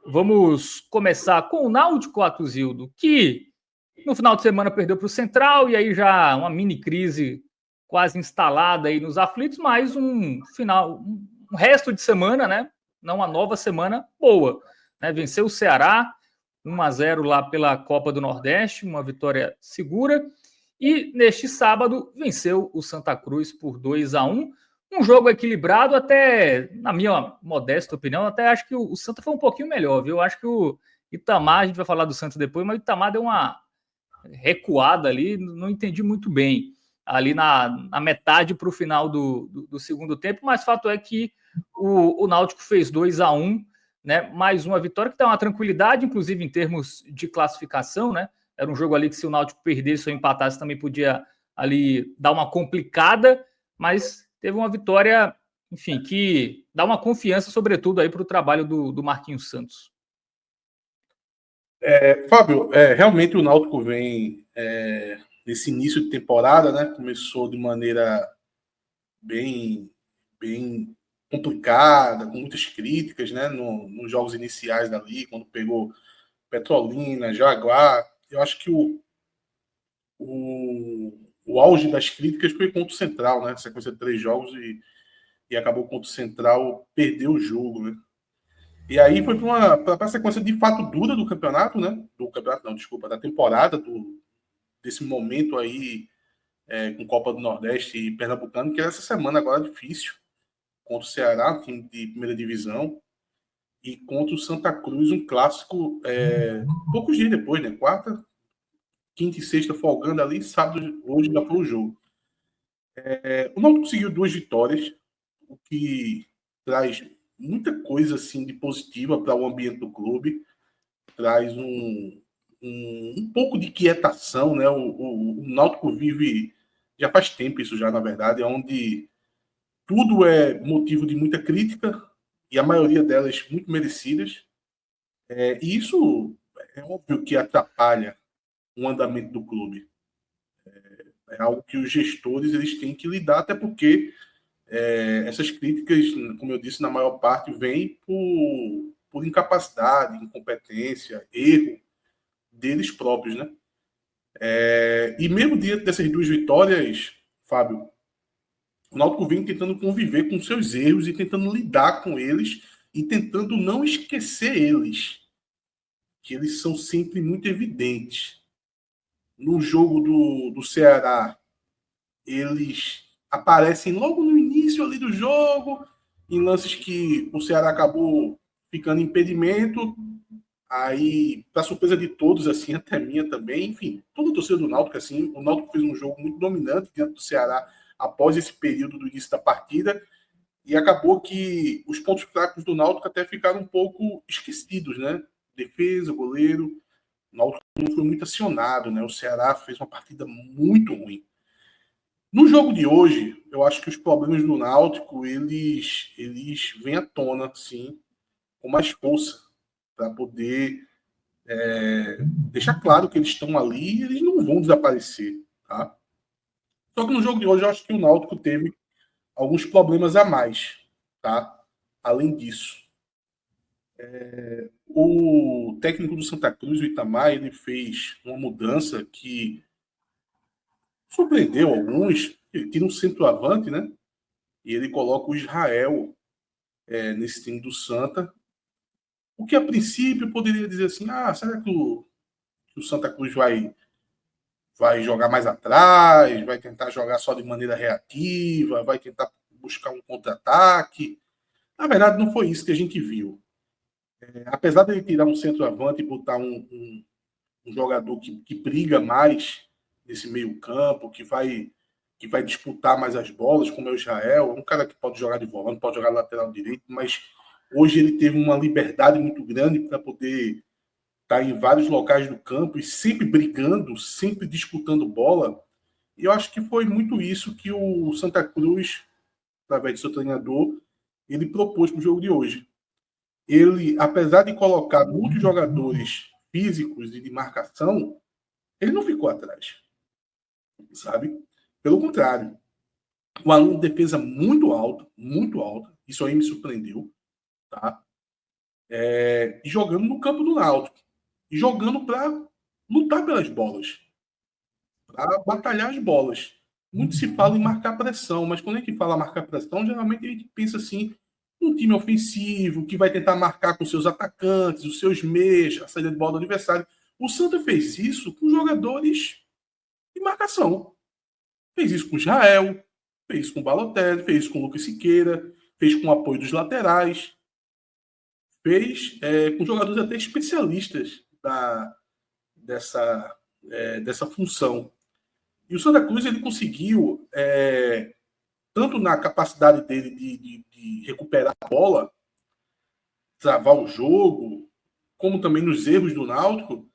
Vamos começar com o Náutico, Atusildo, que no final de semana perdeu para o Central e aí já uma mini crise quase instalada aí nos aflitos, mas um resto de semana, né? Não uma nova semana boa, né? Venceu o Ceará 1-0 lá pela Copa do Nordeste, uma vitória segura. E neste sábado venceu o Santa Cruz por 2-1. Um jogo equilibrado, até, na minha modesta opinião, até acho que o Santa foi um pouquinho melhor, viu? Acho que o Itamar, a gente vai falar do Santa depois, mas o Itamar deu uma recuada ali, não entendi muito bem, ali na metade para o final do segundo tempo, mas fato é que o Náutico fez 2-1, né? Mais uma vitória que dá uma tranquilidade, inclusive em termos de classificação, né? Era um jogo ali que se o Náutico perdesse ou empatasse também podia ali dar uma complicada, mas teve uma vitória, enfim, que dá uma confiança, sobretudo, aí para o trabalho do Marquinhos Santos. Fábio, realmente o Náutico vem nesse início de temporada, né? Começou de maneira bem complicada, com muitas críticas, né? Nos jogos iniciais dali, quando pegou Petrolina, Jaguar. Eu acho que o auge das críticas foi contra o Central, né? Sequência de 3 jogos e acabou contra o Central, perdeu o jogo, né? E aí foi para a sequência de fato dura do campeonato, né? Do campeonato, não, desculpa, da temporada, desse momento aí com Copa do Nordeste e Pernambucano, que é essa semana agora difícil, contra o Ceará, um time de primeira divisão, e contra o Santa Cruz, um clássico poucos dias depois, né? Quarta, quinta e sexta folgando ali, sábado, hoje dá para o jogo. O Náutico conseguiu 2 vitórias, o que traz muita coisa assim de positiva para o ambiente do clube, traz um pouco de quietação, né? O Náutico vive, já faz tempo isso já, na verdade, onde tudo é motivo de muita crítica, e a maioria delas muito merecidas, e isso é óbvio que atrapalha o andamento do clube. É algo que os gestores eles têm que lidar, até porque essas críticas, como eu disse, na maior parte vêm por incapacidade, incompetência, erro deles próprios, né? E mesmo diante dessas 2 vitórias, Fábio, o Náutico vem tentando conviver com seus erros e tentando lidar com eles e tentando não esquecer eles, que eles são sempre muito evidentes. No jogo do Ceará, eles aparecem logo no início ali do jogo, em lances que o Ceará acabou ficando impedimento, aí, para surpresa de todos, assim, até minha também, enfim, toda a torcida do Náutico, assim, o Náutico fez um jogo muito dominante diante do Ceará após esse período do início da partida, e acabou que os pontos fracos do Náutico até ficaram um pouco esquecidos, né? Defesa, goleiro, o Náutico não foi muito acionado, né? O Ceará fez uma partida muito ruim. No jogo de hoje, eu acho que os problemas do Náutico, eles vêm à tona, sim, com mais força, para poder deixar claro que eles estão ali e eles não vão desaparecer, tá? Só que no jogo de hoje, eu acho que o Náutico teve alguns problemas a mais, tá? Além disso, o técnico do Santa Cruz, o Itamar, ele fez uma mudança que surpreendeu alguns. Ele tira um centroavante, né? E ele coloca o Israel nesse time do Santa. O que a princípio poderia dizer assim: será que o Santa Cruz vai jogar mais atrás, vai tentar jogar só de maneira reativa, vai tentar buscar um contra-ataque? Na verdade, não foi isso que a gente viu. Apesar de ele tirar um centroavante e botar um jogador que briga mais nesse meio campo, que vai disputar mais as bolas, como é o Israel, um cara que pode jogar de volante, pode jogar lateral direito, mas hoje ele teve uma liberdade muito grande para poder estar em vários locais do campo e sempre brigando, sempre disputando bola. E eu acho que foi muito isso que o Santa Cruz, através do seu treinador, ele propôs para o jogo de hoje. Ele, apesar de colocar muitos jogadores físicos e de marcação, ele não ficou atrás, sabe? Pelo contrário, o aluno de defesa muito alto, isso aí me surpreendeu, tá? e jogando no campo do Náutico, e jogando para lutar pelas bolas, para batalhar as bolas. Muito se fala em marcar pressão, mas quando a gente fala marcar pressão, geralmente a gente pensa assim, um time ofensivo, que vai tentar marcar com seus atacantes, os seus meias, a saída de bola do adversário. O Santa fez isso com jogadores de marcação. Fez isso com o Israel, fez isso com o Balotelli, fez isso com o Lucas Siqueira, fez com o apoio dos laterais, fez com jogadores até especialistas dessa função. E o Santa Cruz ele conseguiu, tanto na capacidade dele de recuperar a bola, travar o jogo, como também nos erros do Náutico,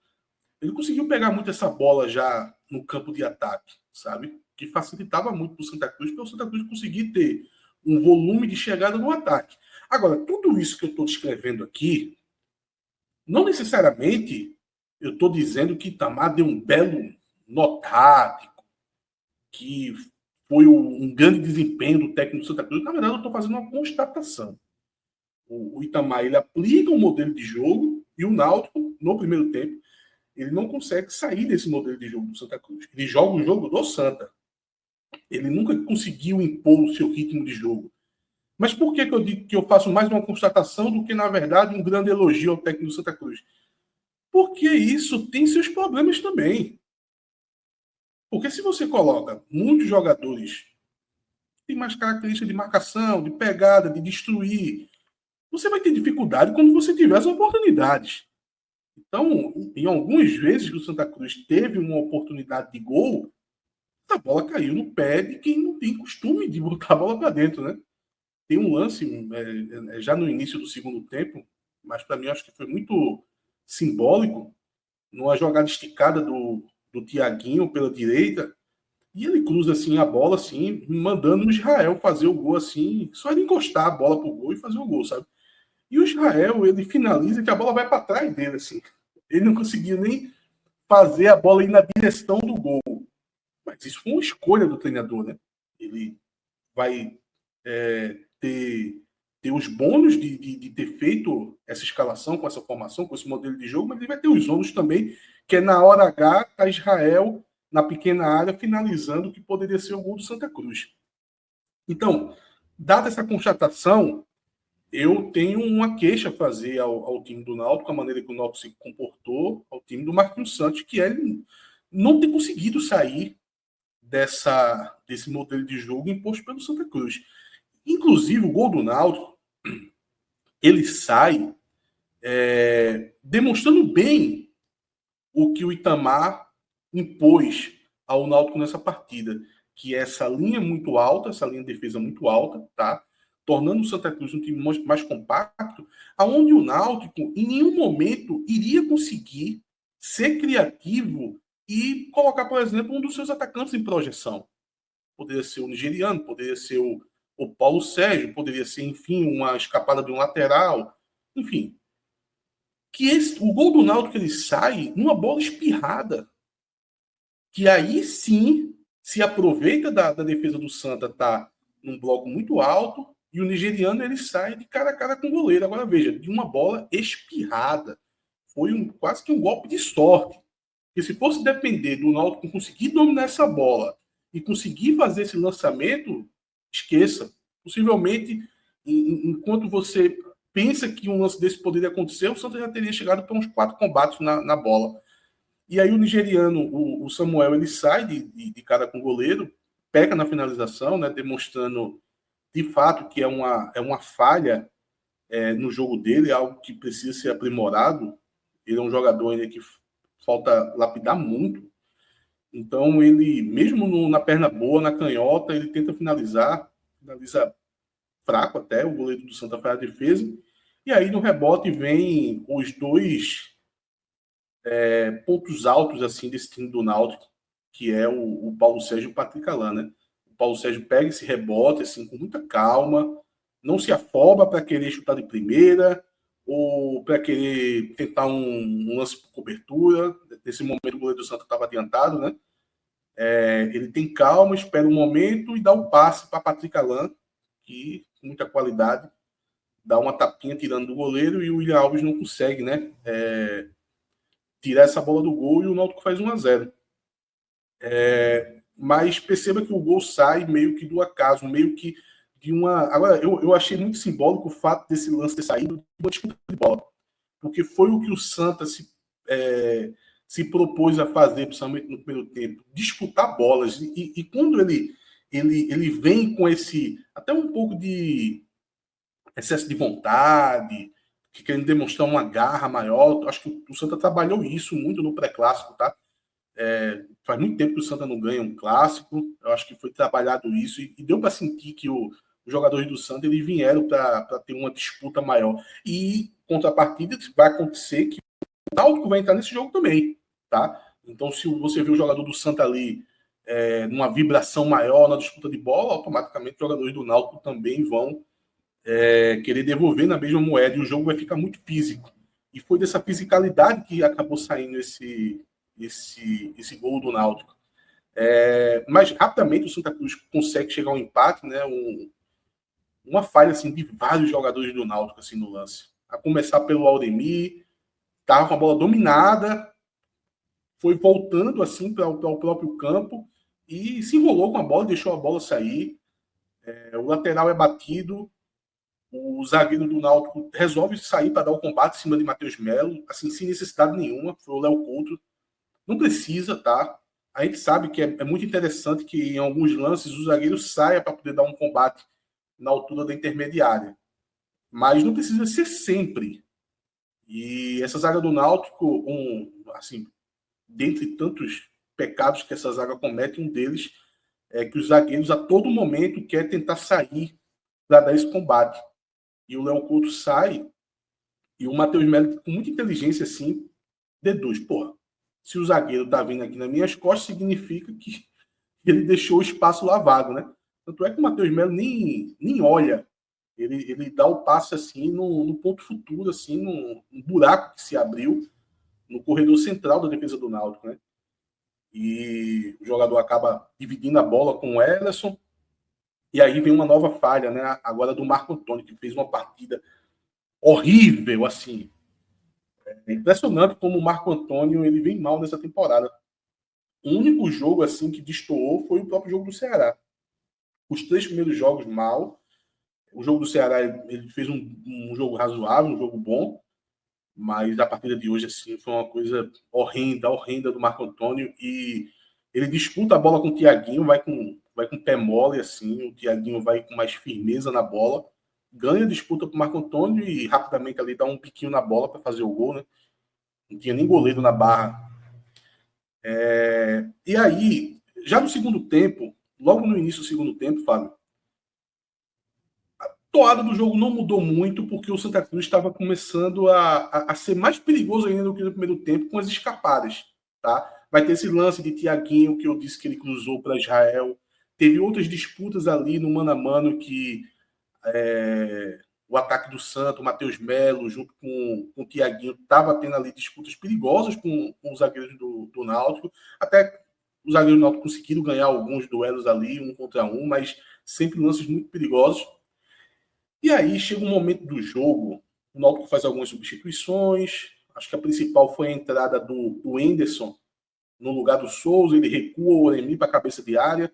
ele conseguiu pegar muito essa bola já no campo de ataque, sabe? Que facilitava muito para o Santa Cruz, para o Santa Cruz conseguir ter um volume de chegada no ataque. Agora, tudo isso que eu estou descrevendo aqui, não necessariamente eu estou dizendo que Itamar deu um belo nó tático, que foi um grande desempenho do técnico do Santa Cruz. Na verdade, eu estou fazendo uma constatação. O Itamar ele aplica um modelo de jogo e o Náutico, no primeiro tempo, ele não consegue sair desse modelo de jogo do Santa Cruz. Ele joga o jogo do Santa. Ele nunca conseguiu impor o seu ritmo de jogo. Mas por que eu digo que eu faço mais uma constatação do que, na verdade, um grande elogio ao técnico do Santa Cruz? Porque isso tem seus problemas também. Porque se você coloca muitos jogadores que têm mais características de marcação, de pegada, de destruir, você vai ter dificuldade quando você tiver as oportunidades. Então, em algumas vezes que o Santa Cruz teve uma oportunidade de gol, a bola caiu no pé de quem não tem costume de botar a bola para dentro, né? Tem um lance já no início do segundo tempo, mas para mim acho que foi muito simbólico, numa jogada esticada do Thiaguinho pela direita, e ele cruza assim a bola assim, mandando o Israel fazer o gol assim, só ele encostar a bola pro gol e fazer o gol, sabe? E o Israel, ele finaliza que a bola vai para trás dele assim. Ele não conseguiu nem fazer a bola ir na direção do gol. Mas isso foi uma escolha do treinador, né? Ele vai ter os bônus de ter feito essa escalação com essa formação, com esse modelo de jogo, mas ele vai ter os ônus também, que é na hora H, tá Israel na pequena área, finalizando o que poderia ser o gol do Santa Cruz. Então, dada essa constatação, eu tenho uma queixa a fazer ao time do Náutico, a maneira que o Náutico se comportou, ao time do Marquinhos Santos, que é não ter conseguido sair desse modelo de jogo imposto pelo Santa Cruz. Inclusive, o gol do Náutico, ele sai demonstrando bem o que o Itamar impôs ao Náutico nessa partida, que é essa linha muito alta, essa linha de defesa muito alta, tá? Tornando o Santa Cruz um time mais compacto, aonde o Náutico em nenhum momento iria conseguir ser criativo e colocar, por exemplo, um dos seus atacantes em projeção. Poderia ser o nigeriano, poderia ser o Paulo Sérgio, poderia ser, enfim, uma escapada de um lateral, enfim. O gol do Náutico ele sai numa bola espirrada, que aí sim se aproveita da defesa do Santa, tá num bloco muito alto, e o nigeriano ele sai de cara a cara com o goleiro. Agora veja, de uma bola espirrada. Foi quase que um golpe de sorte. Porque se fosse depender do Náutico conseguir dominar essa bola e conseguir fazer esse lançamento, esqueça. Possivelmente, enquanto você pensa que um lance desse poderia acontecer, o Santa já teria chegado para uns 4 combates na bola. E aí o nigeriano, o Samuel, ele sai de cara com o goleiro, peca na finalização, né, demonstrando de fato que é uma falha no jogo dele, algo que precisa ser aprimorado. Ele é um jogador ainda que falta lapidar muito. Então ele, mesmo na perna boa, na canhota, ele tenta finaliza fraco até, o goleiro do Santa faz a defesa. E aí no rebote vem os dois pontos altos assim desse time do Náutico, que é o Paulo Sérgio e o Patrick Alain, né? O Paulo Sérgio pega esse rebote assim com muita calma, não se afoba para querer chutar de primeira ou para querer tentar um lance por cobertura. Nesse momento o goleiro do Santa estava adiantado, né? Ele tem calma, espera um momento e dá um passe para Patrick Alain, que com muita qualidade dá uma tapinha tirando do goleiro e o William Alves não consegue, né? Tirar essa bola do gol e o Náutico faz 1-0. Mas perceba que o gol sai meio que do acaso, meio que de uma... Agora, eu achei muito simbólico o fato desse lance ter saído de uma disputa de bola, porque foi o que o Santa se propôs a fazer, principalmente no primeiro tempo, disputar bolas. E quando ele vem com esse, até um pouco de excesso de vontade, que querendo demonstrar uma garra maior, acho que o Santa trabalhou isso muito no pré-clássico, tá? Faz muito tempo que o Santa não ganha um clássico, eu acho que foi trabalhado isso, e deu para sentir que os jogadores do Santa eles vieram para ter uma disputa maior. E, contrapartida, vai acontecer que o Náutico vai entrar nesse jogo também, tá? Então, se você vê o jogador do Santa ali numa vibração maior na disputa de bola, automaticamente os jogadores do Náutico também vão querer devolver na mesma moeda, e o jogo vai ficar muito físico. E foi dessa fisicalidade que acabou saindo esse gol do Náutico. Mas rapidamente o Santa Cruz consegue chegar ao empate, né? Uma falha assim, de vários jogadores do Náutico assim, no lance. A começar pelo Aldemir, estava com a bola dominada, foi voltando assim para o próprio campo e se enrolou com a bola, deixou a bola sair. O lateral é batido, o zagueiro do Náutico resolve sair para dar o combate em cima de Matheus Melo, assim, sem necessidade nenhuma. Foi o Léo Couto. Não precisa, tá? A gente sabe que é muito interessante que em alguns lances o zagueiro saia para poder dar um combate na altura da intermediária. Mas não precisa ser sempre. E essa zaga do Náutico, assim, dentre tantos pecados que essa zaga comete, um deles é que os zagueiros a todo momento querem tentar sair para dar esse combate. E o Léo Couto sai e o Matheus Melo, com muita inteligência, assim, deduz. Porra, se o zagueiro tá vindo aqui nas minhas costas, significa que ele deixou o espaço lavado, né? Tanto é que o Matheus Melo nem olha. Ele dá o passe assim no ponto futuro, assim, no buraco que se abriu no corredor central da defesa do Náutico, né? E o jogador acaba dividindo a bola com o Ederson. E aí vem uma nova falha, né? Agora do Marco Antônio, que fez uma partida horrível, assim. É impressionante como o Marco Antônio ele vem mal nessa temporada. O único jogo assim que destoou foi o próprio jogo do Ceará. Os 3 primeiros jogos mal. O jogo do Ceará ele fez um jogo razoável, um jogo bom, mas a partida de hoje assim foi uma coisa horrenda do Marco Antônio, e ele disputa a bola com o Thiaguinho, vai com pé mole assim, o Thiaguinho vai com mais firmeza na bola, ganha a disputa com o Marco Antônio e rapidamente ali dá um piquinho na bola para fazer o gol, né? Não tinha nem goleiro na barra. E aí, já no segundo tempo, logo no início do segundo tempo, Fábio, a toada do jogo não mudou muito, porque o Santa Cruz estava começando a ser mais perigoso ainda do que no primeiro tempo, com as escapadas. Tá? Vai ter esse lance de Thiaguinho, que eu disse que ele cruzou para Israel. Teve outras disputas ali no mano a mano que o ataque do Santos, o Matheus Melo, junto com o Thiaguinho, estava tendo ali disputas perigosas com os zagueiros do Náutico. Até os zagueiros do Náutico conseguiram ganhar alguns duelos ali, 1 contra 1, mas sempre lances muito perigosos. E aí chega um momento do jogo, o Náutico faz algumas substituições. Acho que a principal foi a entrada do Henderson no lugar do Souza. Ele recua o Oremi para a cabeça de área.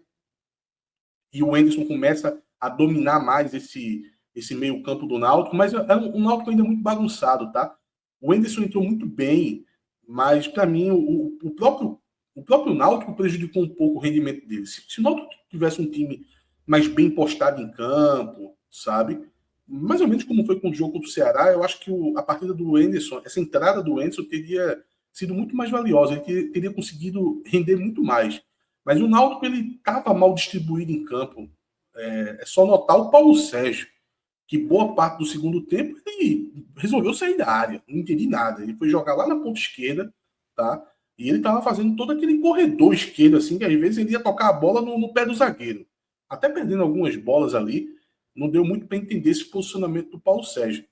E o Henderson começa a dominar mais esse meio campo do Náutico, mas é um Náutico ainda muito bagunçado, tá? O Henderson entrou muito bem, mas para mim o próprio Náutico prejudicou um pouco o rendimento dele. Se o Náutico tivesse um time mais bem postado em campo, sabe? Mais ou menos como foi com o jogo contra o Ceará, eu acho que a partida do Henderson, essa entrada do Henderson teria sido muito mais valiosa, ele teria conseguido render muito mais. Mas o Náutico ele estava mal distribuído em campo. É só notar o Paulo Sérgio, que boa parte do segundo tempo ele resolveu sair da área. Não entendi nada. Ele foi jogar lá na ponta esquerda, tá? E ele estava fazendo todo aquele corredor esquerdo, assim, que às vezes ele ia tocar a bola no pé do zagueiro. Até perdendo algumas bolas ali, não deu muito para entender esse posicionamento do Paulo Sérgio.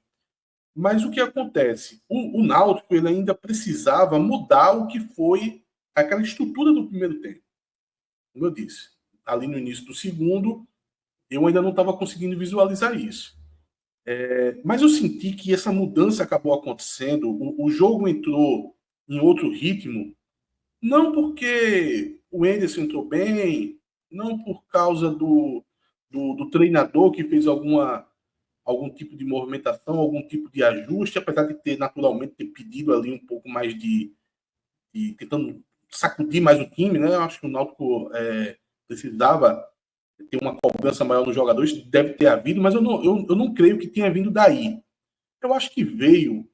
Mas o que acontece? O Náutico ele ainda precisava mudar o que foi aquela estrutura do primeiro tempo. Como eu disse, ali no início do segundo, eu ainda não estava conseguindo visualizar isso. Mas eu senti que essa mudança acabou acontecendo, o jogo entrou em outro ritmo, não porque o Enderson entrou bem, não por causa do treinador que fez algum tipo de movimentação, algum tipo de ajuste, apesar de ter naturalmente ter pedido ali um pouco mais de tentando sacudir mais o time, né? Eu acho que o Náutico precisava ter uma cobrança maior nos jogadores, deve ter havido, mas eu não creio que tenha vindo daí. Eu acho que veio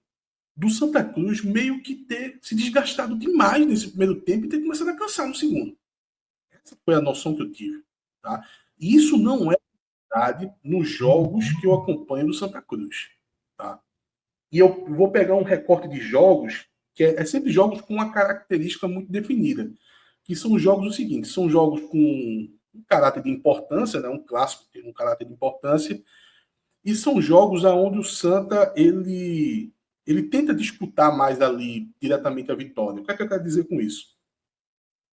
do Santa Cruz meio que ter se desgastado demais nesse primeiro tempo e ter começado a cansar no segundo. Essa foi a noção que eu tive. Tá? E isso não é verdade nos jogos que eu acompanho do Santa Cruz. Tá? E eu vou pegar um recorte de jogos que é sempre jogos com uma característica muito definida, que são jogos o seguinte, são jogos com um caráter de importância, né? Um clássico tem um caráter de importância, e são jogos onde o Santa ele tenta disputar mais ali diretamente a vitória. O que é que eu quero dizer com isso?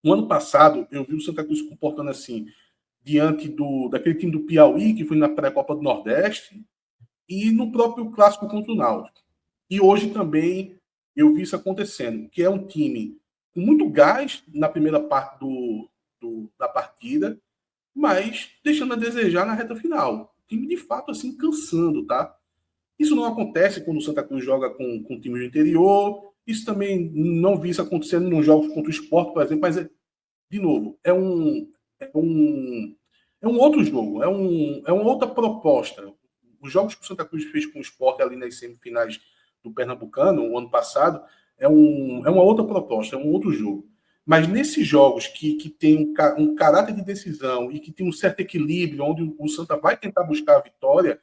No ano passado, eu vi o Santa Cruz se comportando assim, diante daquele time do Piauí, que foi na pré-copa do Nordeste, e no próprio clássico contra o Náutico. E hoje também eu vi isso acontecendo, que é um time com muito gás na primeira parte da partida, mas deixando a desejar na reta final. O time, de fato, assim, cansando, tá? Isso não acontece quando o Santa Cruz joga com time do interior. Isso também não vi isso acontecendo nos jogos contra o Sport, por exemplo, mas, de novo, é um outro jogo, é uma outra proposta. Os jogos que o Santa Cruz fez com o Sport ali nas semifinais do Pernambucano, o ano passado, é uma outra proposta, é um outro jogo. Mas nesses jogos que tem um caráter de decisão e que tem um certo equilíbrio, onde o Santa vai tentar buscar a vitória,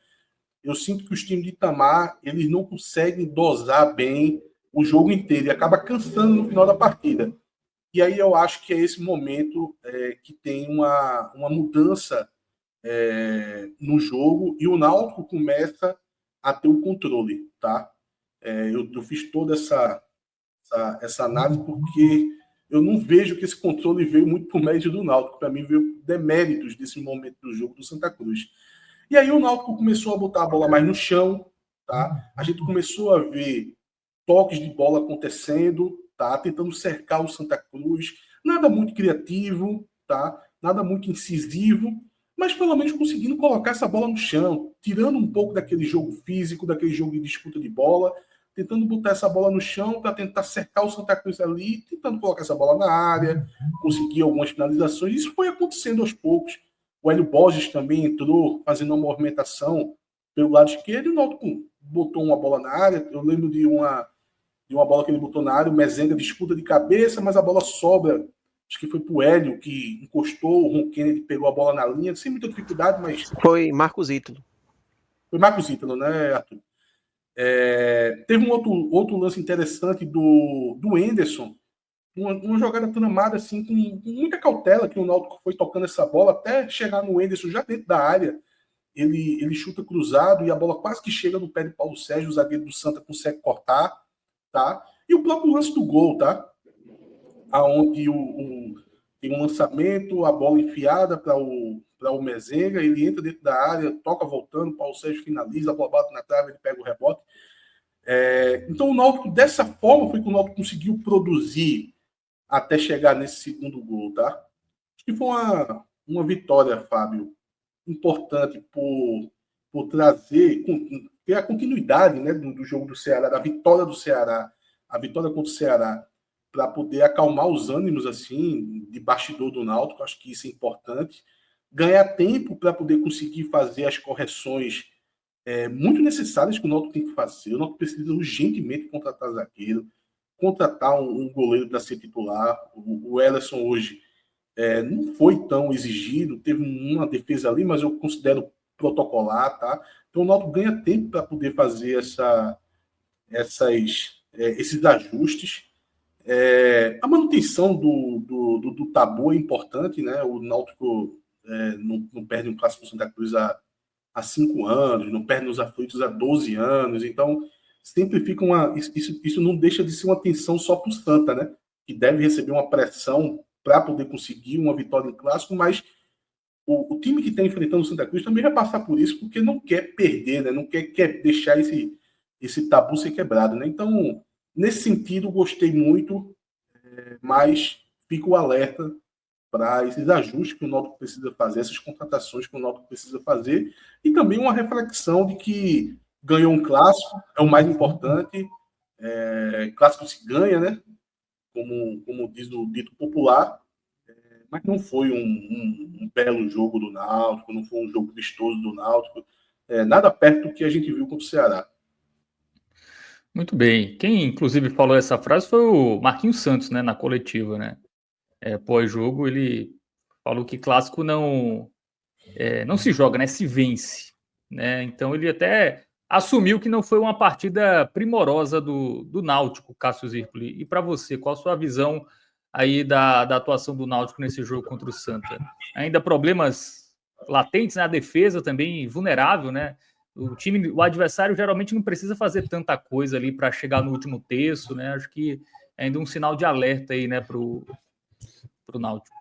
eu sinto que os times de Itamar, eles não conseguem dosar bem o jogo inteiro e acaba cansando no final da partida. E aí eu acho que é esse momento que tem uma mudança no jogo e o Náutico começa a ter o controle, tá? Eu fiz toda essa análise porque eu não vejo que esse controle veio muito por mérito do Náutico. Para mim, veio deméritos desse momento do jogo do Santa Cruz. E aí o Náutico começou a botar a bola mais no chão, tá? A gente começou a ver toques de bola acontecendo, tá? Tentando cercar o Santa Cruz. Nada muito criativo, tá? Nada muito incisivo, mas pelo menos conseguindo colocar essa bola no chão, tirando um pouco daquele jogo físico, daquele jogo de disputa de bola, tentando botar essa bola no chão para tentar cercar o Santa Cruz ali, tentando colocar essa bola na área, conseguir algumas finalizações. Isso foi acontecendo aos poucos. O Hélio Borges também entrou fazendo uma movimentação pelo lado esquerdo e o Náutico botou uma bola na área. Eu lembro de uma bola que ele botou na área, o Mezenga disputa de cabeça, mas a bola sobra. Acho que foi pro Hélio que encostou, o Ron Kennedy pegou a bola na linha, sem muita dificuldade, mas. Foi Marcos Ítalo. Foi Marcos Ítalo, né, Arthur? Teve um outro lance interessante do Enderson, uma jogada tramada assim, com muita cautela, que o Náutico foi tocando essa bola até chegar no Enderson já dentro da área. Ele chuta cruzado e a bola quase que chega no pé de Paulo Sérgio, o zagueiro do Santa consegue cortar, tá? E o próprio lance do gol, tá? Aonde tem um lançamento, a bola enfiada para o Mezenga, ele entra dentro da área, toca voltando, Paulo Sérgio finaliza, a bola bate na trave, ele pega o rebote. Então o Náutico, dessa forma, foi que o Náutico conseguiu produzir até chegar nesse segundo gol, tá? Acho que foi uma vitória, Fábio, importante por trazer, ter a continuidade, né, do jogo do Ceará, da vitória do Ceará, a vitória contra o Ceará, para poder acalmar os ânimos assim de bastidor do Náutico. Acho que isso é importante. Ganhar tempo para poder conseguir fazer as correções muito necessárias que o Náutico tem que fazer. O Náutico precisa urgentemente contratar zagueiro, contratar um goleiro para ser titular. O Ellerson hoje não foi tão exigido, teve uma defesa ali, mas eu considero protocolar, tá? Então o Náutico ganha tempo para poder fazer esses ajustes. A manutenção do tabu é importante, né? O Náutico não perde um clássico Santa Cruz há 5 anos, não perde nos aflitos há 12 anos, então sempre fica isso não deixa de ser uma tensão só para o Santa, né? Que deve receber uma pressão para poder conseguir uma vitória em clássico, mas o time que está enfrentando o Santa Cruz também vai passar por isso, porque não quer perder, né? Não quer deixar esse tabu ser quebrado, né? Então, nesse sentido, gostei muito, mas fico alerta para esses ajustes que o Náutico precisa fazer, essas contratações que o Náutico precisa fazer, e também uma reflexão de que ganhou um clássico, é o mais importante, clássico se ganha, né? Como diz o dito popular, mas não foi um belo jogo do Náutico, não foi um jogo vistoso do Náutico, nada perto do que a gente viu contra o Ceará. Muito bem. Quem, inclusive, falou essa frase foi o Marquinhos Santos, né, na coletiva, né? Pós-jogo, ele falou que clássico não se joga, né? Se vence, né? Então, ele até assumiu que não foi uma partida primorosa do Náutico, Cássio Zirpoli. E para você, qual a sua visão aí da atuação do Náutico nesse jogo contra o Santa? Ainda problemas latentes na defesa também, vulnerável, né? O adversário geralmente não precisa fazer tanta coisa ali para chegar no último terço, né? Acho que é ainda um sinal de alerta aí, né, pro Náutico.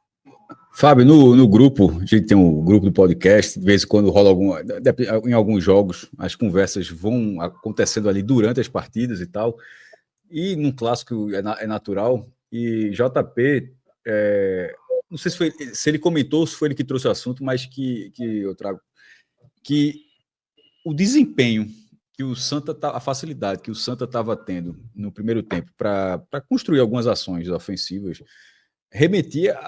Fábio, no grupo, a gente tem um grupo do podcast, de vez em quando rola em alguns jogos, as conversas vão acontecendo ali durante as partidas e tal, e num clássico é natural, e JP, não sei se ele comentou ou se foi ele que trouxe o assunto, mas que eu trago, que o desempenho que o Santa, a facilidade que o Santa estava tendo no primeiro tempo para construir algumas ações ofensivas, remetia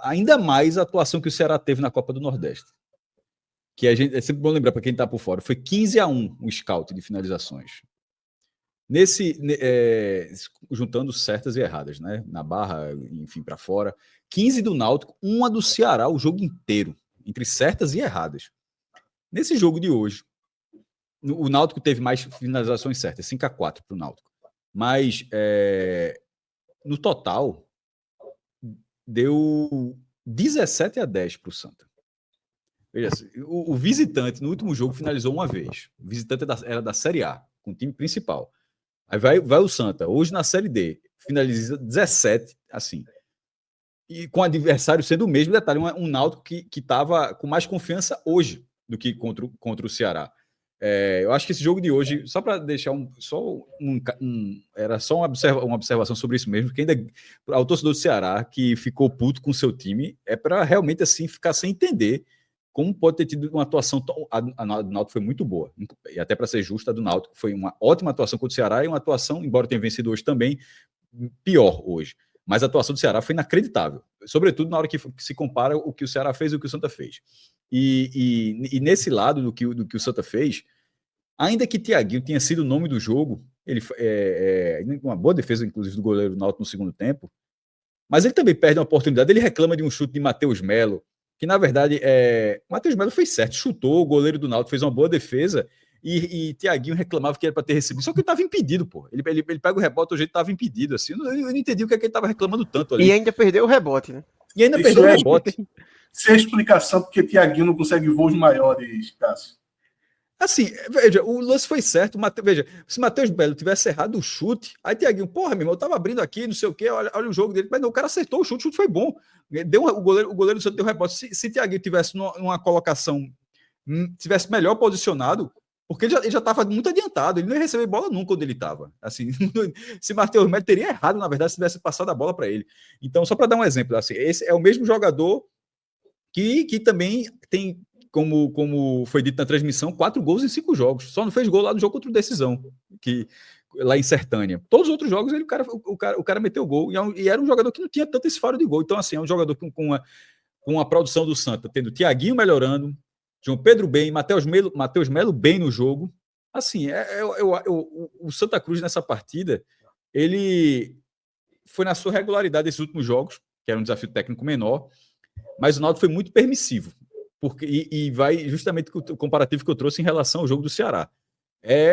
ainda mais a atuação que o Ceará teve na Copa do Nordeste. Que a gente, é sempre bom lembrar para quem está por fora, foi 15-1 o scout de finalizações. Juntando certas e erradas, né? Na barra, enfim, para fora. 15 do Náutico, uma do Ceará o jogo inteiro, entre certas e erradas. Nesse jogo de hoje, o Náutico teve mais finalizações certas, 5-4 para o Náutico. Mas, no total, deu 17-10 para o Santa. Veja, o visitante, no último jogo, finalizou uma vez. O visitante era da Série A, com o time principal. Aí vai o Santa, hoje na Série D, finaliza 17, assim. E com o adversário sendo o mesmo, detalhe, um Náutico que estava com mais confiança hoje do que contra o Ceará. Eu acho que esse jogo de hoje, só para deixar era só uma observação sobre isso mesmo, que ainda ao torcedor do Ceará que ficou puto com o seu time, é para realmente assim ficar sem entender como pode ter tido uma atuação a do Náutico foi muito boa, e até para ser justa, a do Náutico foi uma ótima atuação contra o Ceará e uma atuação, embora tenha vencido hoje também, pior hoje. Mas a atuação do Ceará foi inacreditável, sobretudo na hora que se compara o que o Ceará fez e o que o Santa fez. E nesse lado do que o Santa fez, ainda que Thiaguinho tenha sido o nome do jogo, ele uma boa defesa, inclusive, do goleiro do Náutico no segundo tempo, mas ele também perde uma oportunidade, ele reclama de um chute de Matheus Melo, que na verdade, Matheus Melo fez certo, chutou, o goleiro do Náutico fez uma boa defesa, e Thiaguinho reclamava que era para ter recebido, só que ele estava impedido, pô. Ele pega o rebote, o jeito estava impedido, assim. Eu não entendi o que é que ele estava reclamando tanto ali. E ainda perdeu o rebote, né? E ainda perdeu o rebote. Sem explicação porque Thiaguinho não consegue voos maiores, Cássio. Assim, veja, o lance foi certo. Veja, se Matheus Melo tivesse errado o chute, aí Thiaguinho, porra, meu irmão, eu tava abrindo aqui, não sei o quê, olha o jogo dele, mas não, o cara acertou o chute foi bom. O goleiro do Santos deu rebote. Se Thiaguinho tivesse numa colocação, tivesse melhor posicionado, porque ele já estava muito adiantado, ele não ia receber bola nunca onde ele estava. Assim, se Matheus Melo teria errado, na verdade, se tivesse passado a bola para ele. Então, só para dar um exemplo, assim, esse é o mesmo jogador que também tem, como foi dito na transmissão, 4 gols em 5 jogos. Só não fez gol lá no jogo contra o Decisão, lá em Sertânia. Todos os outros jogos, o cara meteu gol, e era um jogador que não tinha tanto esse faro de gol. Então, assim, é um jogador com a produção do Santa, tendo Thiaguinho melhorando, João Pedro bem, Matheus Melo bem no jogo. Assim, o Santa Cruz nessa partida, ele foi na sua regularidade desses últimos jogos, que era um desafio técnico menor, mas o Náutico foi muito permissivo. E vai justamente com o comparativo que eu trouxe em relação ao jogo do Ceará.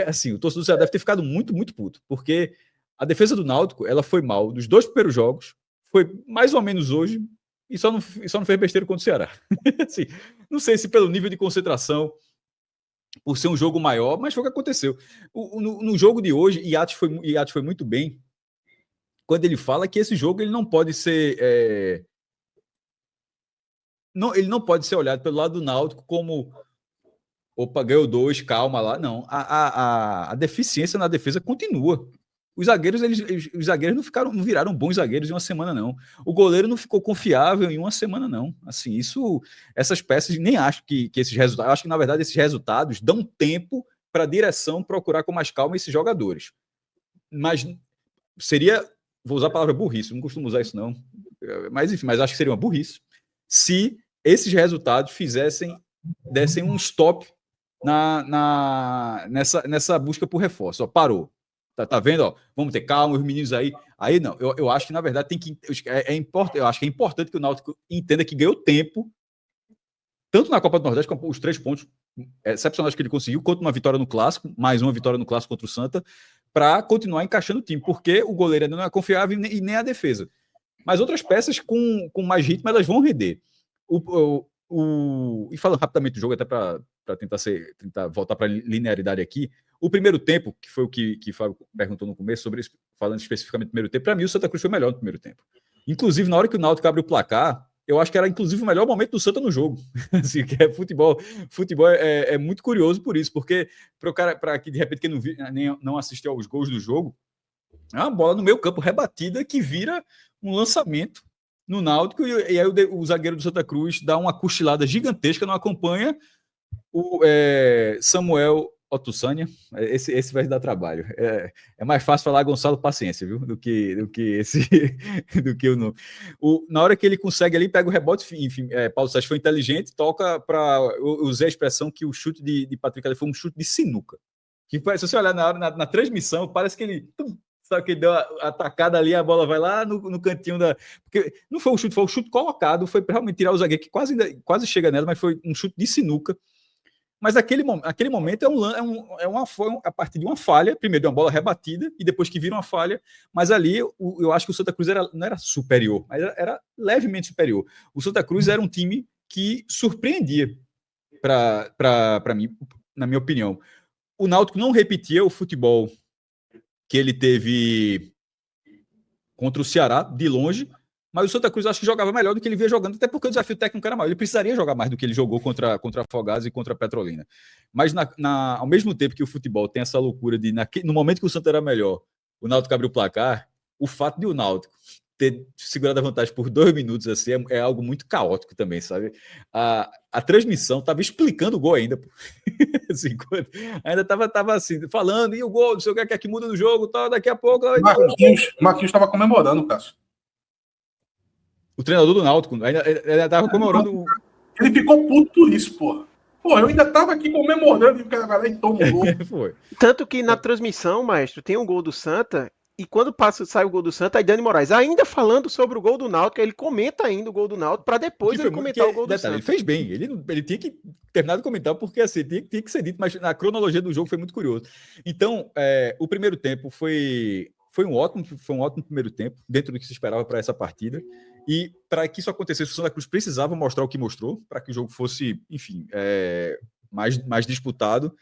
Assim, o torcedor do Ceará deve ter ficado muito, muito puto, porque a defesa do Náutico, ela foi mal dos 2 primeiros jogos, foi mais ou menos hoje, e só não fez besteira contra o Ceará. Assim, não sei se pelo nível de concentração, por ser um jogo maior, mas foi o que aconteceu. No jogo de hoje, Iate foi muito bem quando ele fala que esse jogo ele não pode ser ele não pode ser olhado pelo lado do Náutico como opa, ganhou 2, calma lá. Não, a deficiência na defesa continua. Os zagueiros, os zagueiros não viraram bons zagueiros em uma semana, não. O goleiro não ficou confiável em uma semana, não. Assim, essas peças, nem acho que esses resultados. Acho que, na verdade, esses resultados dão tempo para a direção procurar com mais calma esses jogadores. Mas seria, vou usar a palavra burrice, não costumo usar isso, não. Mas, enfim, acho que seria uma burrice se esses resultados dessem um stop nessa busca por reforço. Ó, parou. Tá vendo? Ó, vamos ter calma, os meninos aí. Aí não, eu acho que na verdade tem que. Eu acho que é importante que o Náutico entenda que ganhou tempo, tanto na Copa do Nordeste, como os 3 pontos excepcionais que ele conseguiu, quanto uma vitória no Clássico, mais uma vitória no Clássico contra o Santa, para continuar encaixando o time, porque o goleiro ainda não é confiável e nem a defesa. Mas outras peças com mais ritmo, elas vão render. E falando rapidamente do jogo, até para tentar voltar para a linearidade aqui, o primeiro tempo, que foi o que o Fábio perguntou no começo, sobre isso, falando especificamente do primeiro tempo, para mim o Santa Cruz foi melhor no primeiro tempo. Inclusive, na hora que o Náutico abre o placar, eu acho que era inclusive o melhor momento do Santa no jogo. Assim, que é futebol é muito curioso por isso, porque para que de repente quem não assistiu aos gols do jogo, é uma bola no meio campo rebatida que vira um lançamento no Náutico, e aí o zagueiro do Santa Cruz dá uma cochilada gigantesca, não acompanha o Samuel Otussania. Esse vai dar trabalho. É mais fácil falar Gonçalo Paciência, viu? Do que esse do que o nome. Na hora que ele consegue ali, pega o rebote, enfim, Paulo Sérgio foi inteligente, toca para usar a expressão que o chute de Patrick ali foi um chute de sinuca. Que se você olhar na transmissão, parece que ele só que deu a tacada ali, a bola vai lá no cantinho da. Porque não foi um chute, foi um chute colocado, foi para realmente tirar o zagueiro, que quase chega nela, mas foi um chute de sinuca. Mas aquele momento foi a partir de uma falha, primeiro de uma bola rebatida, e depois que vira uma falha, mas ali eu acho que o Santa Cruz não era superior, mas era levemente superior. O Santa Cruz era um time que surpreendia para mim, na minha opinião. O Náutico não repetia o futebol que ele teve contra o Ceará, de longe, mas o Santa Cruz acho que jogava melhor do que ele vinha jogando, até porque o desafio técnico era maior. Ele precisaria jogar mais do que ele jogou contra Afogados e contra a Petrolina. Mas ao mesmo tempo que o futebol tem essa loucura de, no momento que o Santa era melhor, o Náutico abriu o placar, o fato de o Náutico ter segurado a vantagem por 2 minutos assim é algo muito caótico também, sabe? A transmissão estava explicando o gol ainda. Assim, ainda estava assim, falando, e o gol, não sei o que é que muda no jogo, tal, daqui a pouco... Marquinhos estava comemorando, Cássio. O treinador do Náutico ainda estava comemorando. Ele ficou puto por isso, porra. Pô, eu ainda tava aqui comemorando e o cara vai lá e toma um gol. Foi. Tanto que na transmissão, maestro, tem um gol do Santa, e quando sai o gol do Santa, aí Dani Moraes, ainda falando sobre o gol do Náutico, ele comenta ainda o gol do Náutico, para depois ele comentar o gol do Santa. Ele fez bem, ele tinha que terminar de comentar, porque assim, tinha que ser dito, mas na cronologia do jogo foi muito curioso. Então, o primeiro tempo foi um ótimo primeiro tempo, dentro do que se esperava para essa partida. E para que isso acontecesse, o Santa Cruz precisava mostrar o que mostrou, para que o jogo fosse, enfim, mais disputado.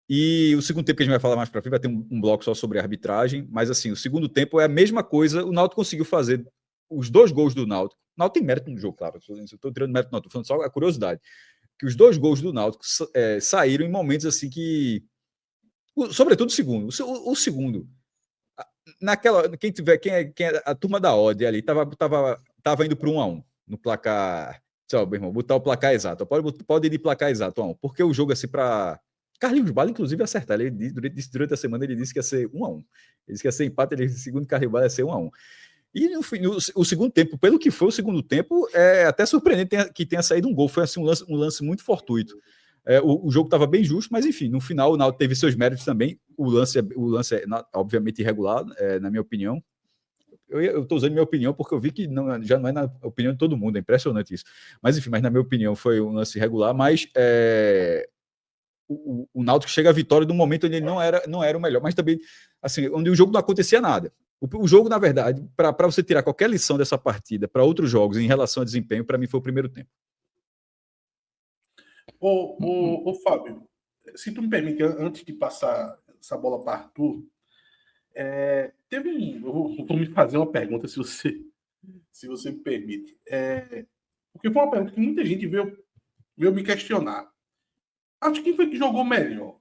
E o segundo tempo, que a gente vai falar mais para frente, vai ter um bloco só sobre a arbitragem, mas assim, o segundo tempo é a mesma coisa, o Náutico conseguiu fazer os 2 gols do Náutico. O Náutico tem mérito no jogo, claro, eu estou tirando mérito do Náutico, estou falando só a curiosidade, que os 2 gols do Náutico saíram em momentos assim que, sobretudo o segundo, quem é a turma da odd ali, tava indo para 1-1 no placar. Tchau, meu irmão, botar o placar exato. Pode ir de placar exato, 1-1, porque o jogo assim para Carlinhos Bala, inclusive, acertar. Durante a semana ele disse que ia ser 1-1. Ele disse que ia ser empate, segundo Carlinhos Bala, ia ser 1-1. E o segundo tempo, pelo que foi o segundo tempo, é até surpreendente que tenha saído um gol. Foi assim, um lance muito fortuito. O jogo estava bem justo, mas enfim, no final o Náutico teve seus méritos também. O lance é obviamente irregular, na minha opinião. Eu estou usando minha opinião porque eu vi que já não é na opinião de todo mundo, é impressionante isso. Mas enfim, na minha opinião foi um lance irregular, mas o Náutico chega à vitória num momento onde ele não era o melhor, mas também assim, onde o jogo não acontecia nada. O jogo, na verdade, para você tirar qualquer lição dessa partida para outros jogos em relação a desempenho, para mim foi o primeiro tempo. Ô, Fábio, se tu me permite, antes de passar essa bola para Arthur, eu vou me fazer uma pergunta, se você me permite. Porque foi uma pergunta que muita gente veio me questionar. Acho que quem foi que jogou melhor?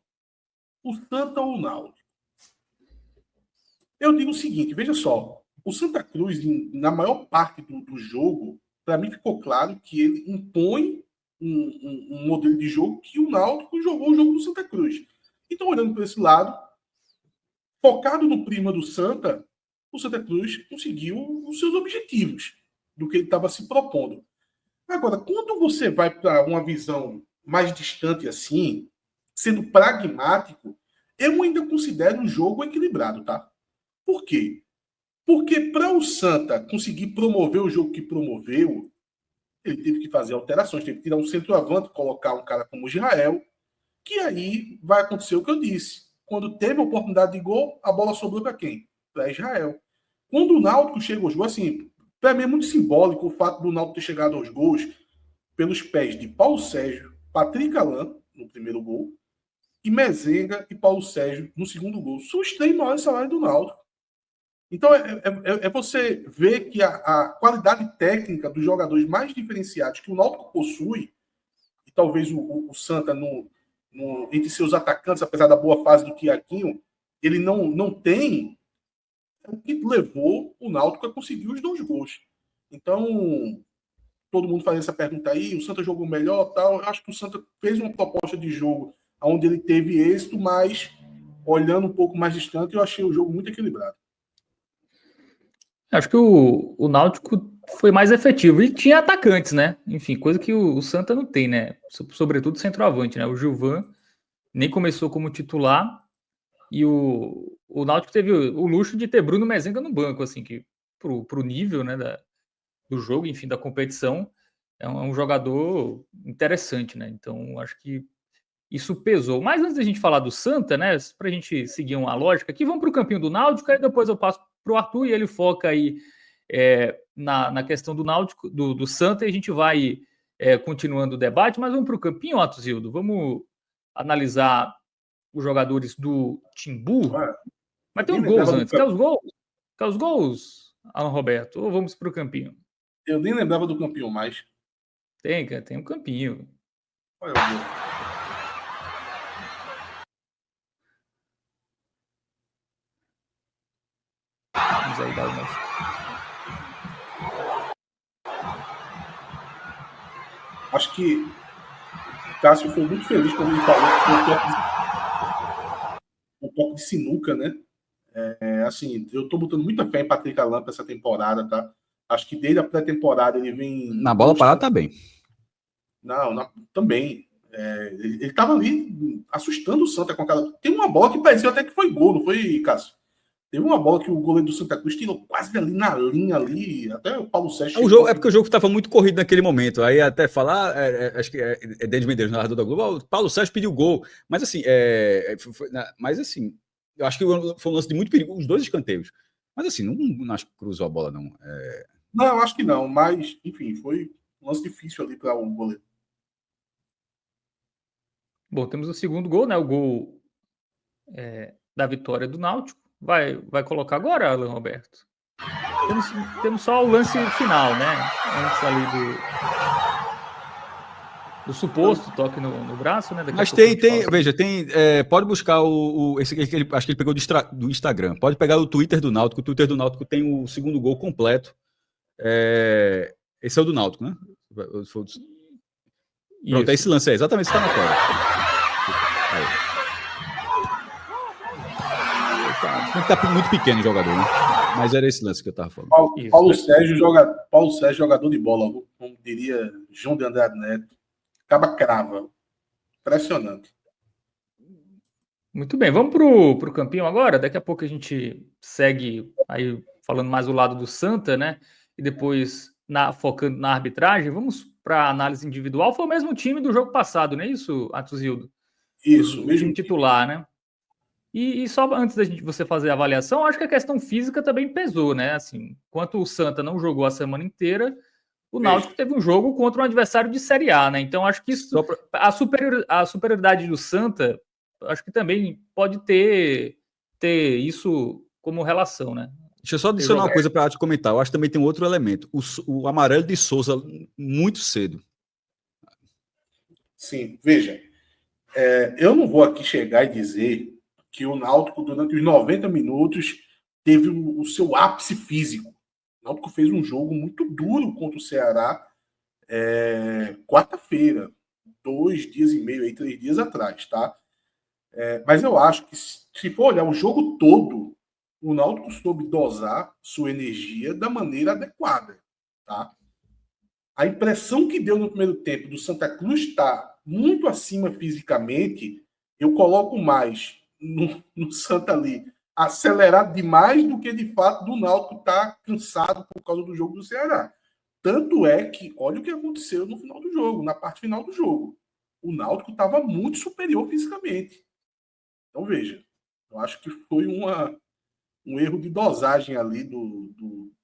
O Santa ou o Náutico? Eu digo o seguinte, veja só. O Santa Cruz, na maior parte do jogo, para mim ficou claro que ele impõe um modelo de jogo que o Náutico jogou o jogo do Santa Cruz. Então, olhando para esse lado, focado no prima do Santa, o Santa Cruz conseguiu os seus objetivos do que ele estava se propondo. Agora, quando você vai para uma visão mais distante assim, sendo pragmático, eu ainda considero o jogo equilibrado, tá? Por quê? Porque para o Santa conseguir promover o jogo que promoveu, ele teve que fazer alterações, teve que tirar um centroavante, colocar um cara como o Israel, que aí vai acontecer o que eu disse. Quando teve a oportunidade de gol, a bola sobrou para quem? Para Israel. Quando o Náutico chega aos gols, assim, para mim é muito simbólico o fato do Náutico ter chegado aos gols pelos pés de Paulo Sérgio, Patrick Alain, no primeiro gol, e Mezenga e Paulo Sérgio no segundo gol. São os 3 maiores salários do Náutico. Então, é você ver que a qualidade técnica dos jogadores mais diferenciados que o Náutico possui, e talvez o Santa, entre seus atacantes, apesar da boa fase do Tiaguinho, ele não tem o que levou o Náutico a conseguir os 2 gols. Então, todo mundo faz essa pergunta aí, o Santa jogou melhor, tal. Eu acho que o Santa fez uma proposta de jogo onde ele teve êxito, mas olhando um pouco mais distante, eu achei o jogo muito equilibrado. Acho que o Náutico foi mais efetivo e tinha atacantes, né? Enfim, coisa que o Santa não tem, né? Sobretudo centroavante, né? O Gilvan nem começou como titular e o Náutico teve o luxo de ter Bruno Mezenga no banco, assim, que pro nível, né, do jogo, enfim, da competição, é um jogador interessante, né? Então, acho que isso pesou. Mas antes da gente falar do Santa, né, para a gente seguir uma lógica aqui, vamos para o campinho do Náutico, aí depois eu passo para o Arthur e ele foca aí na questão do Náutico, do Santa, e a gente vai continuando o debate, mas vamos para o campinho, Atuzildo, vamos analisar os jogadores do Timbu. Mas tem os gols antes. Quer os gols? Quer os gols, Alan Roberto? Ou vamos para o campinho? Eu nem lembrava do campinho mais. Tem um campinho. Olha o gol. Vamos aí dar o nosso. Acho que o Cássio foi muito feliz quando ele falou que foi um toque de sinuca, né? Assim, eu tô botando muita fé em Patrick Alain para essa temporada, tá? Acho que desde a pré-temporada ele vem... Na bola parada tá bem. Também. Ele tava ali assustando o Santa com aquela... Tem uma bola que pareceu até que foi gol, não foi, Cássio? Teve uma bola que o goleiro do Santa Cruz tirou quase ali na linha ali, até o Paulo Sérgio... É porque o jogo estava muito corrido naquele momento, aí até falar, acho que é Denis Medeiros, narrador da Globo, o Paulo Sérgio pediu gol, mas assim, eu acho que foi um lance de muito perigo, os 2 escanteios, mas assim, não acho que cruzou a bola, não. Não, acho que não, mas, enfim, foi um lance difícil ali para o goleiro. Bom, temos o segundo gol, né? O gol da vitória do Náutico. Vai colocar agora, Alan Roberto? Temos só o lance final, né? Antes ali do suposto toque no braço, né? Mas veja, pode buscar esse que acho que ele pegou do Instagram. Pode pegar o Twitter do Náutico. O Twitter do Náutico tem o segundo gol completo. Esse é o do Náutico, né? Pronto, é esse lance aí. Exatamente, está na tela. Aí. Tá muito pequeno o jogador, né? Mas era esse lance que eu tava falando. Paulo Sérgio, jogador de bola, como diria João de Andrade Neto. Acaba crava. Impressionante. Muito bem, vamos pro campinho agora. Daqui a pouco a gente segue aí falando mais do lado do Santa, né? E depois focando na arbitragem. Vamos para a análise individual. Foi o mesmo time do jogo passado, não é isso, Atuzildo? Isso, o mesmo time titular, né? E só antes da você fazer a avaliação, acho que a questão física também pesou, né? Assim, enquanto o Santa não jogou a semana inteira, o Náutico teve um jogo contra um adversário de Série A, né? Então, acho que isso, a superioridade do Santa, acho que também pode ter isso como relação, né? Deixa eu só adicionar uma coisa para te comentar. Eu acho que também tem um outro elemento. O amarelo de Souza muito cedo. Sim, veja. Eu não vou aqui chegar e dizer que o Náutico, durante os 90 minutos, teve o seu ápice físico. O Náutico fez um jogo muito duro contra o Ceará quarta-feira, 2 dias e meio, aí, 3 dias atrás, tá? Mas eu acho que, se for olhar o jogo todo, o Náutico soube dosar sua energia da maneira adequada, tá? A impressão que deu no primeiro tempo do Santa Cruz estar muito acima fisicamente, eu coloco mais no Santa ali acelerado demais do que de fato do Náutico estar cansado por causa do jogo do Ceará. Tanto é que, olha o que aconteceu no final do jogo, na parte final do jogo. O Náutico estava muito superior fisicamente. Então, veja, eu acho que foi um erro de dosagem ali do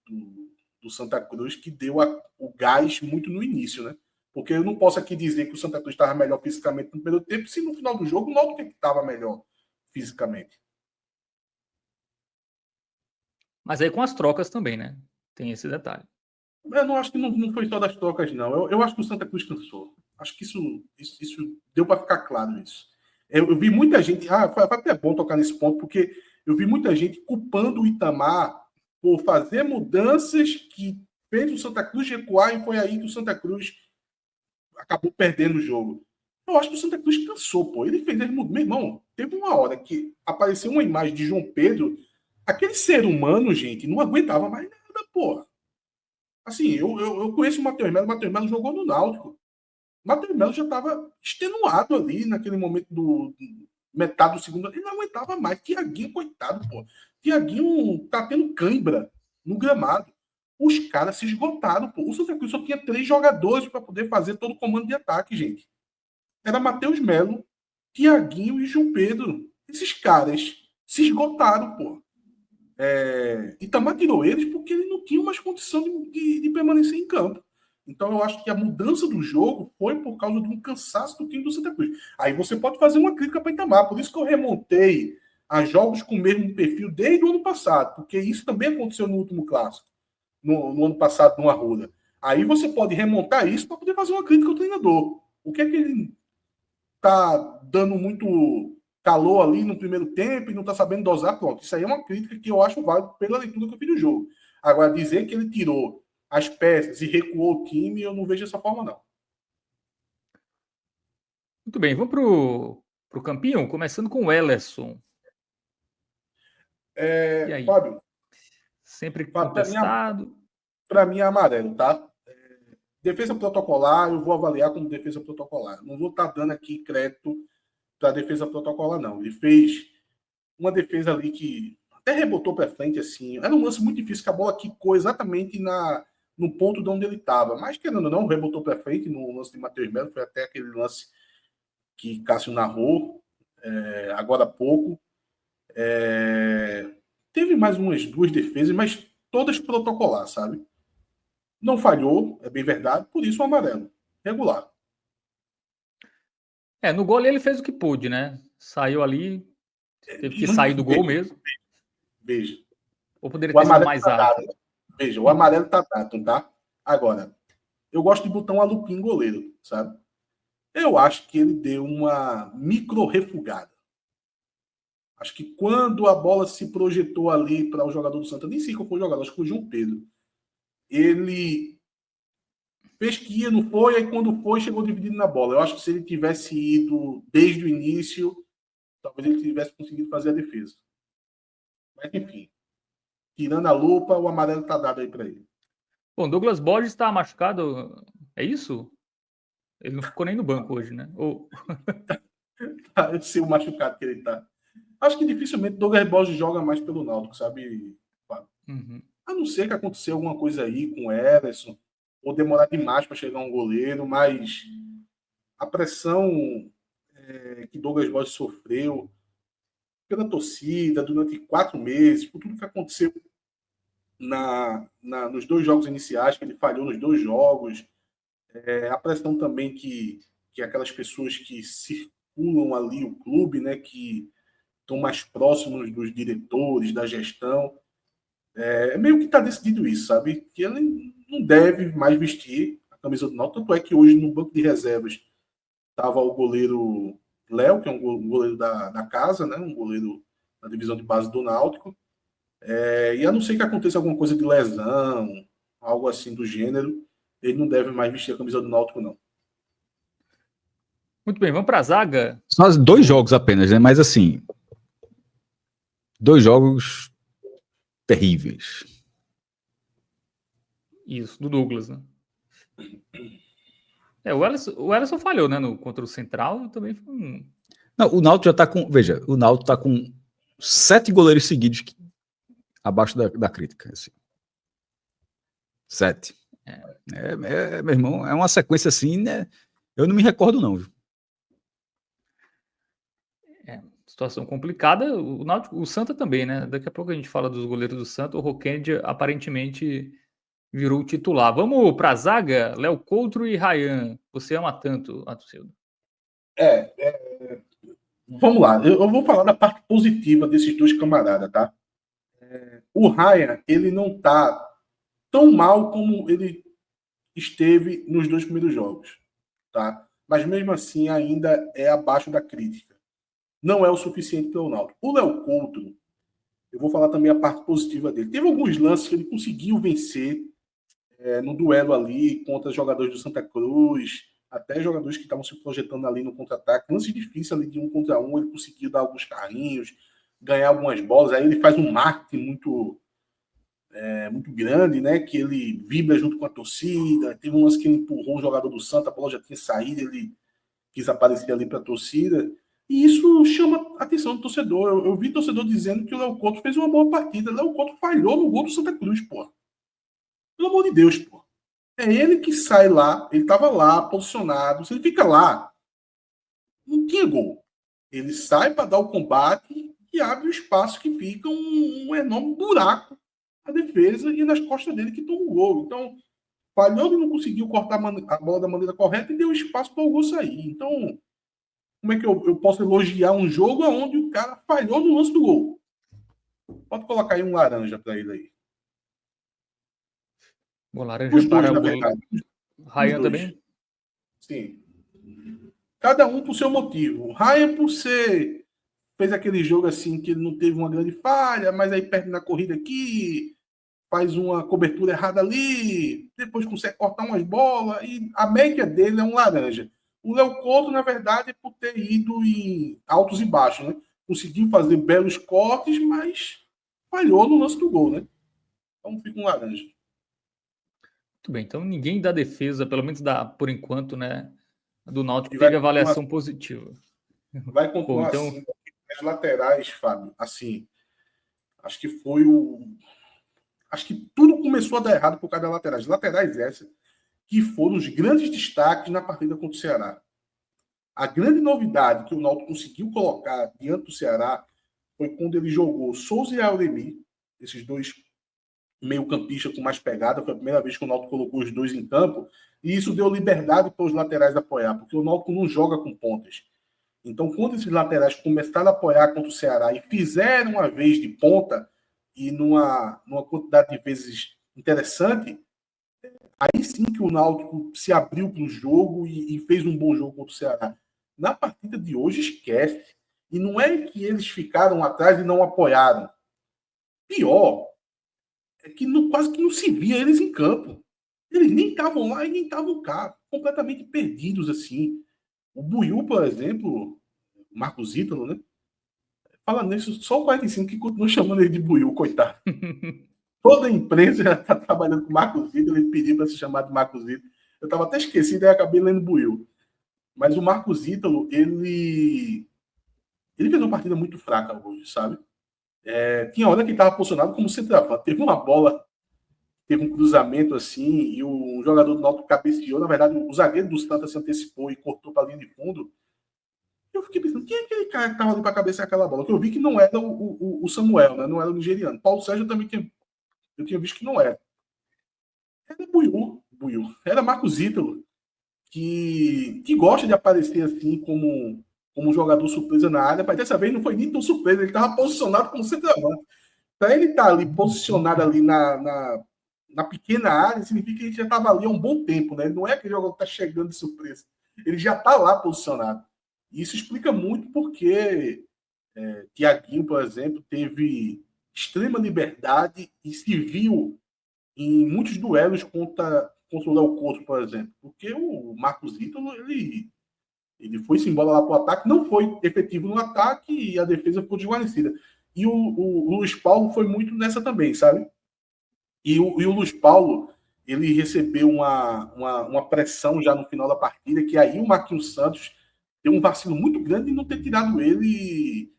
Santa Cruz que deu o gás muito no início, né? Porque eu não posso aqui dizer que o Santa Cruz estava melhor fisicamente no primeiro tempo, se no final do jogo o Náutico estava melhor fisicamente. Mas aí com as trocas também, né? Tem esse detalhe. Eu não acho que não foi só das trocas, não. Eu acho que o Santa Cruz cansou. Acho que isso deu para ficar claro isso. Eu vi muita gente. Foi até bom tocar nesse ponto, porque eu vi muita gente culpando o Itamar por fazer mudanças que fez o Santa Cruz recuar e foi aí que o Santa Cruz acabou perdendo o jogo. Eu acho que o Santa Cruz cansou, pô. Ele fez. Meu irmão, teve uma hora que apareceu uma imagem de João Pedro. Aquele ser humano, gente, não aguentava mais nada, porra. Assim, eu conheço o Matheus Melo jogou no Náutico. O Matheus Melo já estava extenuado ali naquele momento do metade do segundo. Ele não aguentava mais. Tiaguinho, coitado, pô. Tiaguinho tá tendo cãibra no gramado. Os caras se esgotaram, pô. O Santa Cruz só tinha 3 jogadores para poder fazer todo o comando de ataque, gente. Era Matheus Melo, Tiaguinho e João Pedro. Esses caras se esgotaram, pô. Itamar tirou eles porque ele não tinha mais condição de permanecer em campo. Então eu acho que a mudança do jogo foi por causa de um cansaço do time do Santa Cruz. Aí você pode fazer uma crítica para Itamar, por isso que eu remontei a jogos com o mesmo perfil desde o ano passado, porque isso também aconteceu no último clássico, no ano passado, no Arruda. Aí você pode remontar isso para poder fazer uma crítica ao treinador. O que é que ele está dando muito calor ali no primeiro tempo e não está sabendo dosar? Pronto, isso aí é uma crítica que eu acho válida pela leitura que eu fiz do jogo. Agora, dizer que ele tirou as peças e recuou o time, eu não vejo dessa forma, não. Muito bem, vamos para o campinho, começando com o Ellerson. E aí? Fábio, Sempre contestado. Para mim é amarelo, tá? Defesa protocolar, eu vou avaliar como defesa protocolar. Não vou estar dando aqui crédito para defesa protocolar, não. Ele fez uma defesa ali que até rebotou para frente, assim. Era um lance muito difícil, que a bola quicou exatamente no ponto de onde ele estava. Mas, querendo ou não, rebotou para frente no lance de Matheus Melo. Foi até aquele lance que Cássio narrou agora há pouco. Teve mais umas 2 defesas, mas todas protocolar, sabe? Não falhou, é bem verdade, por isso o amarelo. Regular. No gol ele fez o que pôde, né? Saiu ali, teve que sair do gol mesmo. Veja. Ou poderia ter sido mais alto. Veja, o amarelo tá dado, tá? Agora, eu gosto de botar um alupim goleiro, sabe? Eu acho que ele deu uma micro-refugada. Acho que quando a bola se projetou ali para o jogador do Santa, nem sei qual foi o jogador, acho que foi o João Pedro. Ele fez que ia, não foi, aí quando foi, chegou dividido na bola. Eu acho que se ele tivesse ido desde o início, talvez ele tivesse conseguido fazer a defesa. Mas, enfim, tirando a lupa, o amarelo tá dado aí para ele. Bom, Douglas Borges está machucado, é isso? Ele não ficou nem no banco hoje, né? Eu sei o machucado que ele tá. Acho que dificilmente Douglas Borges joga mais pelo Náutico, sabe? Uhum. A não ser que aconteceu alguma coisa aí com o Everson, ou demorar demais para chegar um goleiro, mas a pressão que Douglas Borges sofreu pela torcida durante 4 meses, por tudo que aconteceu nos 2 jogos iniciais, que ele falhou nos 2 jogos, a pressão também que aquelas pessoas que circulam ali o clube, né, que estão mais próximos dos diretores, da gestão, É meio que está decidido isso, sabe? Que ele não deve mais vestir a camisa do Náutico. Tanto é que hoje no banco de reservas estava o goleiro Léo, que é um goleiro da casa, né? Um goleiro da divisão de base do Náutico. E a não ser que aconteça alguma coisa de lesão, algo assim do gênero, ele não deve mais vestir a camisa do Náutico, não. Muito bem, vamos para a zaga. Só 2 jogos apenas, né? Mas assim, 2 jogos terríveis. Isso, do Douglas, né? O Ellison falhou, né? Contra o Central também foi um... Não, o Náutico já tá com... Veja, o Náutico tá com 7 goleiros seguidos abaixo da crítica. Assim. 7. Meu irmão, é uma sequência assim, né? Eu não me recordo, não, viu? Situação complicada. O Náutico, o Santa também, né? Daqui a pouco a gente fala dos goleiros do Santa. O Roquende aparentemente virou titular. Vamos para a zaga, Léo Coutro e Ryan. Você ama tanto, Atucildo? Vamos lá, eu vou falar da parte positiva desses dois camaradas, tá? O Ryan, ele não tá tão mal como ele esteve nos 2 primeiros jogos, tá? Mas mesmo assim ainda é abaixo da crítica. Não é o suficiente para o Náutico. O Léo Coutro, eu vou falar também a parte positiva dele. Teve alguns lances que ele conseguiu vencer no duelo ali contra jogadores do Santa Cruz, até jogadores que estavam se projetando ali no contra-ataque. Lances difíceis ali de 1 contra 1, ele conseguiu dar alguns carrinhos, ganhar algumas bolas. Aí ele faz um marketing muito grande, né? Que ele vibra junto com a torcida. Teve um lance que ele empurrou um jogador do Santa, a bola já tinha saído, ele quis aparecer ali para a torcida. E isso chama a atenção do torcedor. Eu vi torcedor dizendo que o Léo Coutro fez uma boa partida. O Léo Coutro falhou no gol do Santa Cruz, pô. Pelo amor de Deus, pô. É ele que sai lá, ele estava lá, posicionado. Se ele fica lá, não tinha gol. Ele sai para dar o combate e abre o espaço que fica um enorme buraco na defesa e nas costas dele que toma o gol. Então, falhou e não conseguiu cortar a bola da maneira correta e deu espaço para o gol sair. Então, como é que eu posso elogiar um jogo onde o cara falhou no lance do gol? Pode colocar aí um laranja para ele aí. Bom, laranja para o Ryan também? Sim. Cada um por seu motivo. O Ryan por ser... Fez aquele jogo assim que ele não teve uma grande falha, mas aí perde na corrida aqui, faz uma cobertura errada ali, depois consegue cortar umas bolas, e a média dele é um laranja. O Léo Coutro, na verdade, é por ter ido em altos e baixos, né? Conseguiu fazer belos cortes, mas falhou no lance do gol, né? Então fica um laranja. Muito bem, então ninguém da defesa, pelo menos por enquanto, né, do Náutico, teve avaliação positiva. Vai continuar então... assim. As laterais, Fábio, assim, acho que tudo começou a dar errado por causa das laterais. Laterais essas que foram os grandes destaques na partida contra o Ceará. A grande novidade que o Náutico conseguiu colocar diante do Ceará foi quando ele jogou Souza e Auremir, esses dois meio-campistas com mais pegada. Foi a primeira vez que o Náutico colocou os dois em campo, e isso deu liberdade para os laterais apoiar, porque o Náutico não joga com pontas. Então, quando esses laterais começaram a apoiar contra o Ceará e fizeram uma vez de ponta, e numa quantidade de vezes interessante, aí sim que o Náutico se abriu para o jogo e fez um bom jogo contra o Ceará. Na partida de hoje, esquece. E não é que eles ficaram atrás e não apoiaram. Pior é que quase que não se via eles em campo. Eles nem estavam lá e nem estavam cá. Completamente perdidos, assim. O Buiú, por exemplo, o Marcos Ítalo, né? Fala nisso, só o 45 que continua chamando ele de Buiú, coitado. Toda a imprensa já está trabalhando com o Marcos Ítalo, ele pediu para se chamar de Marcos Ítalo. Eu estava até esquecido e acabei lendo Buiú. Mas o Marcos Ítalo, ele fez uma partida muito fraca hoje, sabe? Tinha hora que ele estava posicionado como centroavante. Teve uma bola, teve um cruzamento assim, e o jogador do Náutico cabeceou. Na verdade, o zagueiro do Santa se antecipou e cortou para a linha de fundo. Eu fiquei pensando, quem é aquele cara que estava ali para cabecear aquela bola? Que eu vi que não era o Samuel, né? Não era o nigeriano. Paulo Sérgio também eu tinha visto que não era. Era Buiú. Era Marcos Ítalo, que gosta de aparecer assim como um jogador surpresa na área, mas dessa vez não foi nem tão surpresa, ele estava posicionado como centroavante. para ele estar ali posicionado ali na pequena área, significa que ele já estava ali há um bom tempo, né? Não é aquele jogador que está chegando de surpresa. Ele já está lá posicionado. E isso explica muito porque Thiaguinho, por exemplo, teve extrema liberdade e se viu em muitos duelos contra o Léo Couto, por exemplo. Porque o Marcos Ítalo, ele foi-se embora lá para o ataque, não foi efetivo no ataque e a defesa ficou desguarnecida. E o Luiz Paulo foi muito nessa também, sabe? E o Luiz Paulo, ele recebeu uma pressão já no final da partida, que aí o Marquinhos Santos deu um vacilo muito grande de não ter tirado ele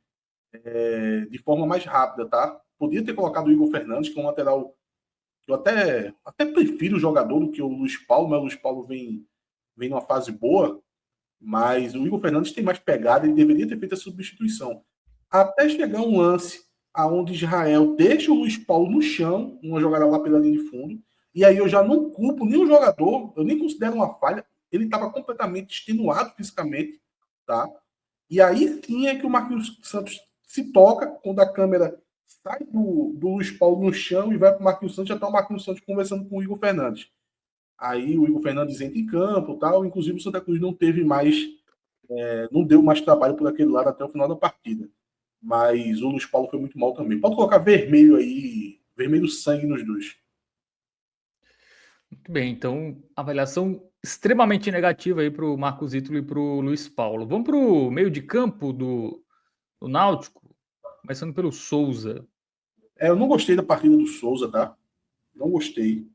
de forma mais rápida, tá? Podia ter colocado o Igor Fernandes, que é um lateral que eu até prefiro o jogador do que o Luiz Paulo, mas o Luiz Paulo vem numa fase boa, mas o Igor Fernandes tem mais pegada, ele deveria ter feito a substituição. Até chegar um lance aonde Israel deixa o Luiz Paulo no chão, uma jogada lá pela linha de fundo, e aí eu já não culpo nem o jogador, eu nem considero uma falha, ele estava completamente extenuado fisicamente, tá? E aí sim é que o Marquinhos Santos se toca, quando a câmera sai do Luiz Paulo no chão e vai para o Marquinhos Santos, já está o Marquinhos Santos conversando com o Igor Fernandes. Aí o Igor Fernandes entra em campo, tal, inclusive o Santa Cruz não teve mais, não deu mais trabalho por aquele lado até o final da partida. Mas o Luiz Paulo foi muito mal também. Pode colocar vermelho aí, vermelho sangue nos dois. Muito bem, então avaliação extremamente negativa aí para o Marcos Ítalo e para o Luiz Paulo. Vamos para o meio de campo do Náutico, começando pelo Souza. Eu não gostei da partida do Souza, tá? Não gostei.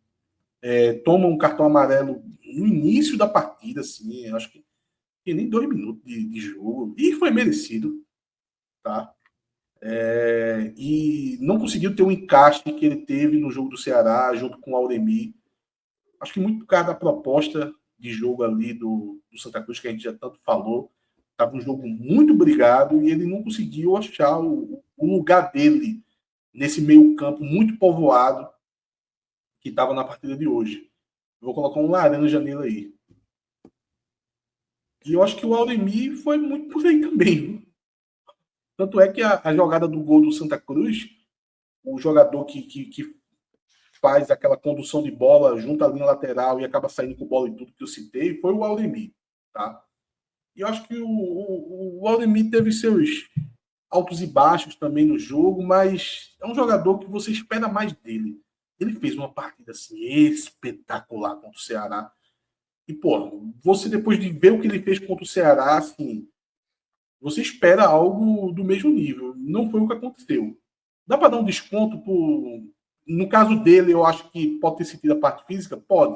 Toma um cartão amarelo no início da partida, assim, acho que nem 2 minutos de jogo, e foi merecido, tá? E não conseguiu ter o encaixe que ele teve no jogo do Ceará, junto com o Auremi. Acho que muito por causa da proposta de jogo ali do Santa Cruz, que a gente já tanto falou. Estava um jogo muito brigado e ele não conseguiu achar o lugar dele nesse meio campo muito povoado que estava na partida de hoje. Eu vou colocar um laranja nele aí. E eu acho que o Auremi foi muito por aí também, viu? Tanto é que a jogada do gol do Santa Cruz, o jogador que faz aquela condução de bola junto à linha lateral e acaba saindo com bola e tudo que eu citei, foi o Auremi, tá? E eu acho que o Auremi teve seus altos e baixos também no jogo, mas é um jogador que você espera mais dele. Ele fez uma partida assim espetacular contra o Ceará. E, pô, você depois de ver o que ele fez contra o Ceará, assim, você espera algo do mesmo nível. Não foi o que aconteceu. Dá para dar um desconto no caso dele, eu acho que pode ter sentido a parte física? Pode.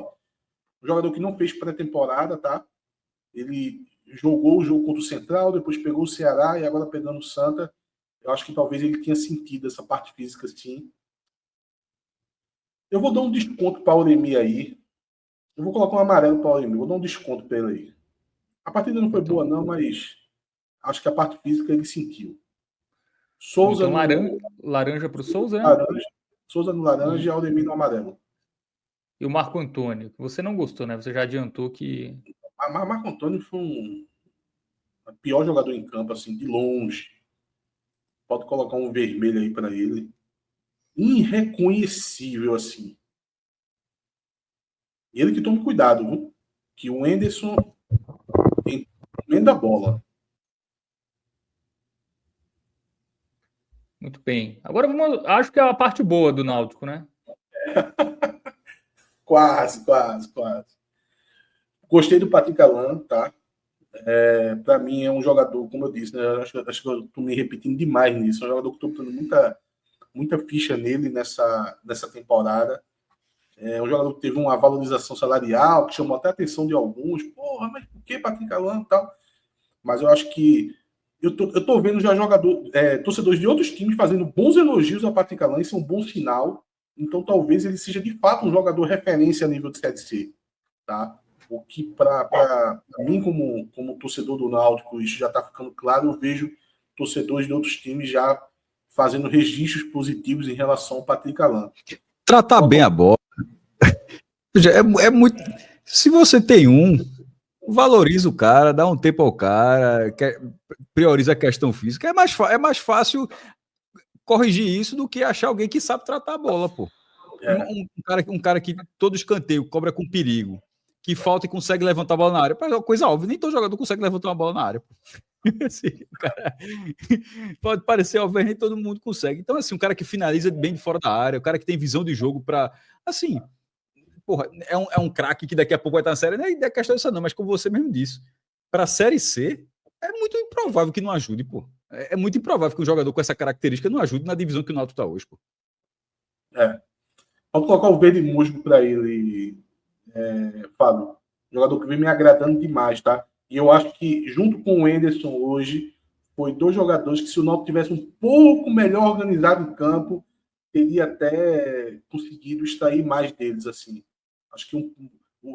Um jogador que não fez pré-temporada, tá? Ele jogou o jogo contra o Central, depois pegou o Ceará e agora pegando o Santa. Eu acho que talvez ele tenha sentido essa parte física, sim. Eu vou dar um desconto para o Auremi aí. Eu vou colocar um amarelo para o Auremi. Vou dar um desconto para ele aí. A partida não foi boa, não, mas acho que a parte física ele sentiu. Souza então, laranja para o Souza, né? Laranja. Souza no laranja e Auremi no amarelo. E o Marco Antônio, que você não gostou, né? Você já adiantou que... Marco Antônio foi o pior jogador em campo, assim, de longe. Pode colocar um vermelho aí para ele. Irreconhecível, assim. E ele que tome cuidado, viu? Que o Enderson emenda a bola. Muito bem. Agora acho que é a parte boa do Náutico, né? Quase. Gostei do Patrick Alan, tá? Para mim é um jogador, como eu disse, né? Acho que eu estou me repetindo demais nisso. É um jogador que estou dando muita ficha nele nessa temporada. É um jogador que teve uma valorização salarial, que chamou até a atenção de alguns. Porra, mas por que Patrick Alan e tal? Mas eu acho que eu tô vendo já torcedores de outros times fazendo bons elogios a Patrick Alan, isso é um bom sinal. Então talvez ele seja de fato um jogador referência a nível de Série C, tá? O que para mim como torcedor do Náutico isso já está ficando claro. Eu vejo torcedores de outros times já fazendo registros positivos em relação ao Patrick Alan. Tratar bem a bola. É muito. Se você tem valoriza o cara, dá um tempo ao cara, prioriza a questão física. É mais fácil corrigir isso do que achar alguém que sabe tratar a bola, pô. Um cara que todo escanteio cobra com perigo, que falta e consegue levantar a bola na área. É uma coisa óbvia, nem todo jogador consegue levantar uma bola na área, pô. Assim, cara, pode parecer óbvio, nem todo mundo consegue. Então, assim, um cara que finaliza bem de fora da área, o cara que tem visão de jogo para, assim, porra, é um craque que daqui a pouco vai estar na série, não é questão disso não, mas como você mesmo disse, para a Série C, é muito improvável que não ajude, pô. É muito improvável que um jogador com essa característica não ajude na divisão que o Náutico está hoje, pô. Vamos colocar o verde musgo para ele, Fábio. Jogador que vem me agradando demais, tá? E eu acho que, junto com o Anderson hoje, foi 2 jogadores que, se o Náutico tivesse um pouco melhor organizado em campo, teria até conseguido extrair mais deles, assim. Acho que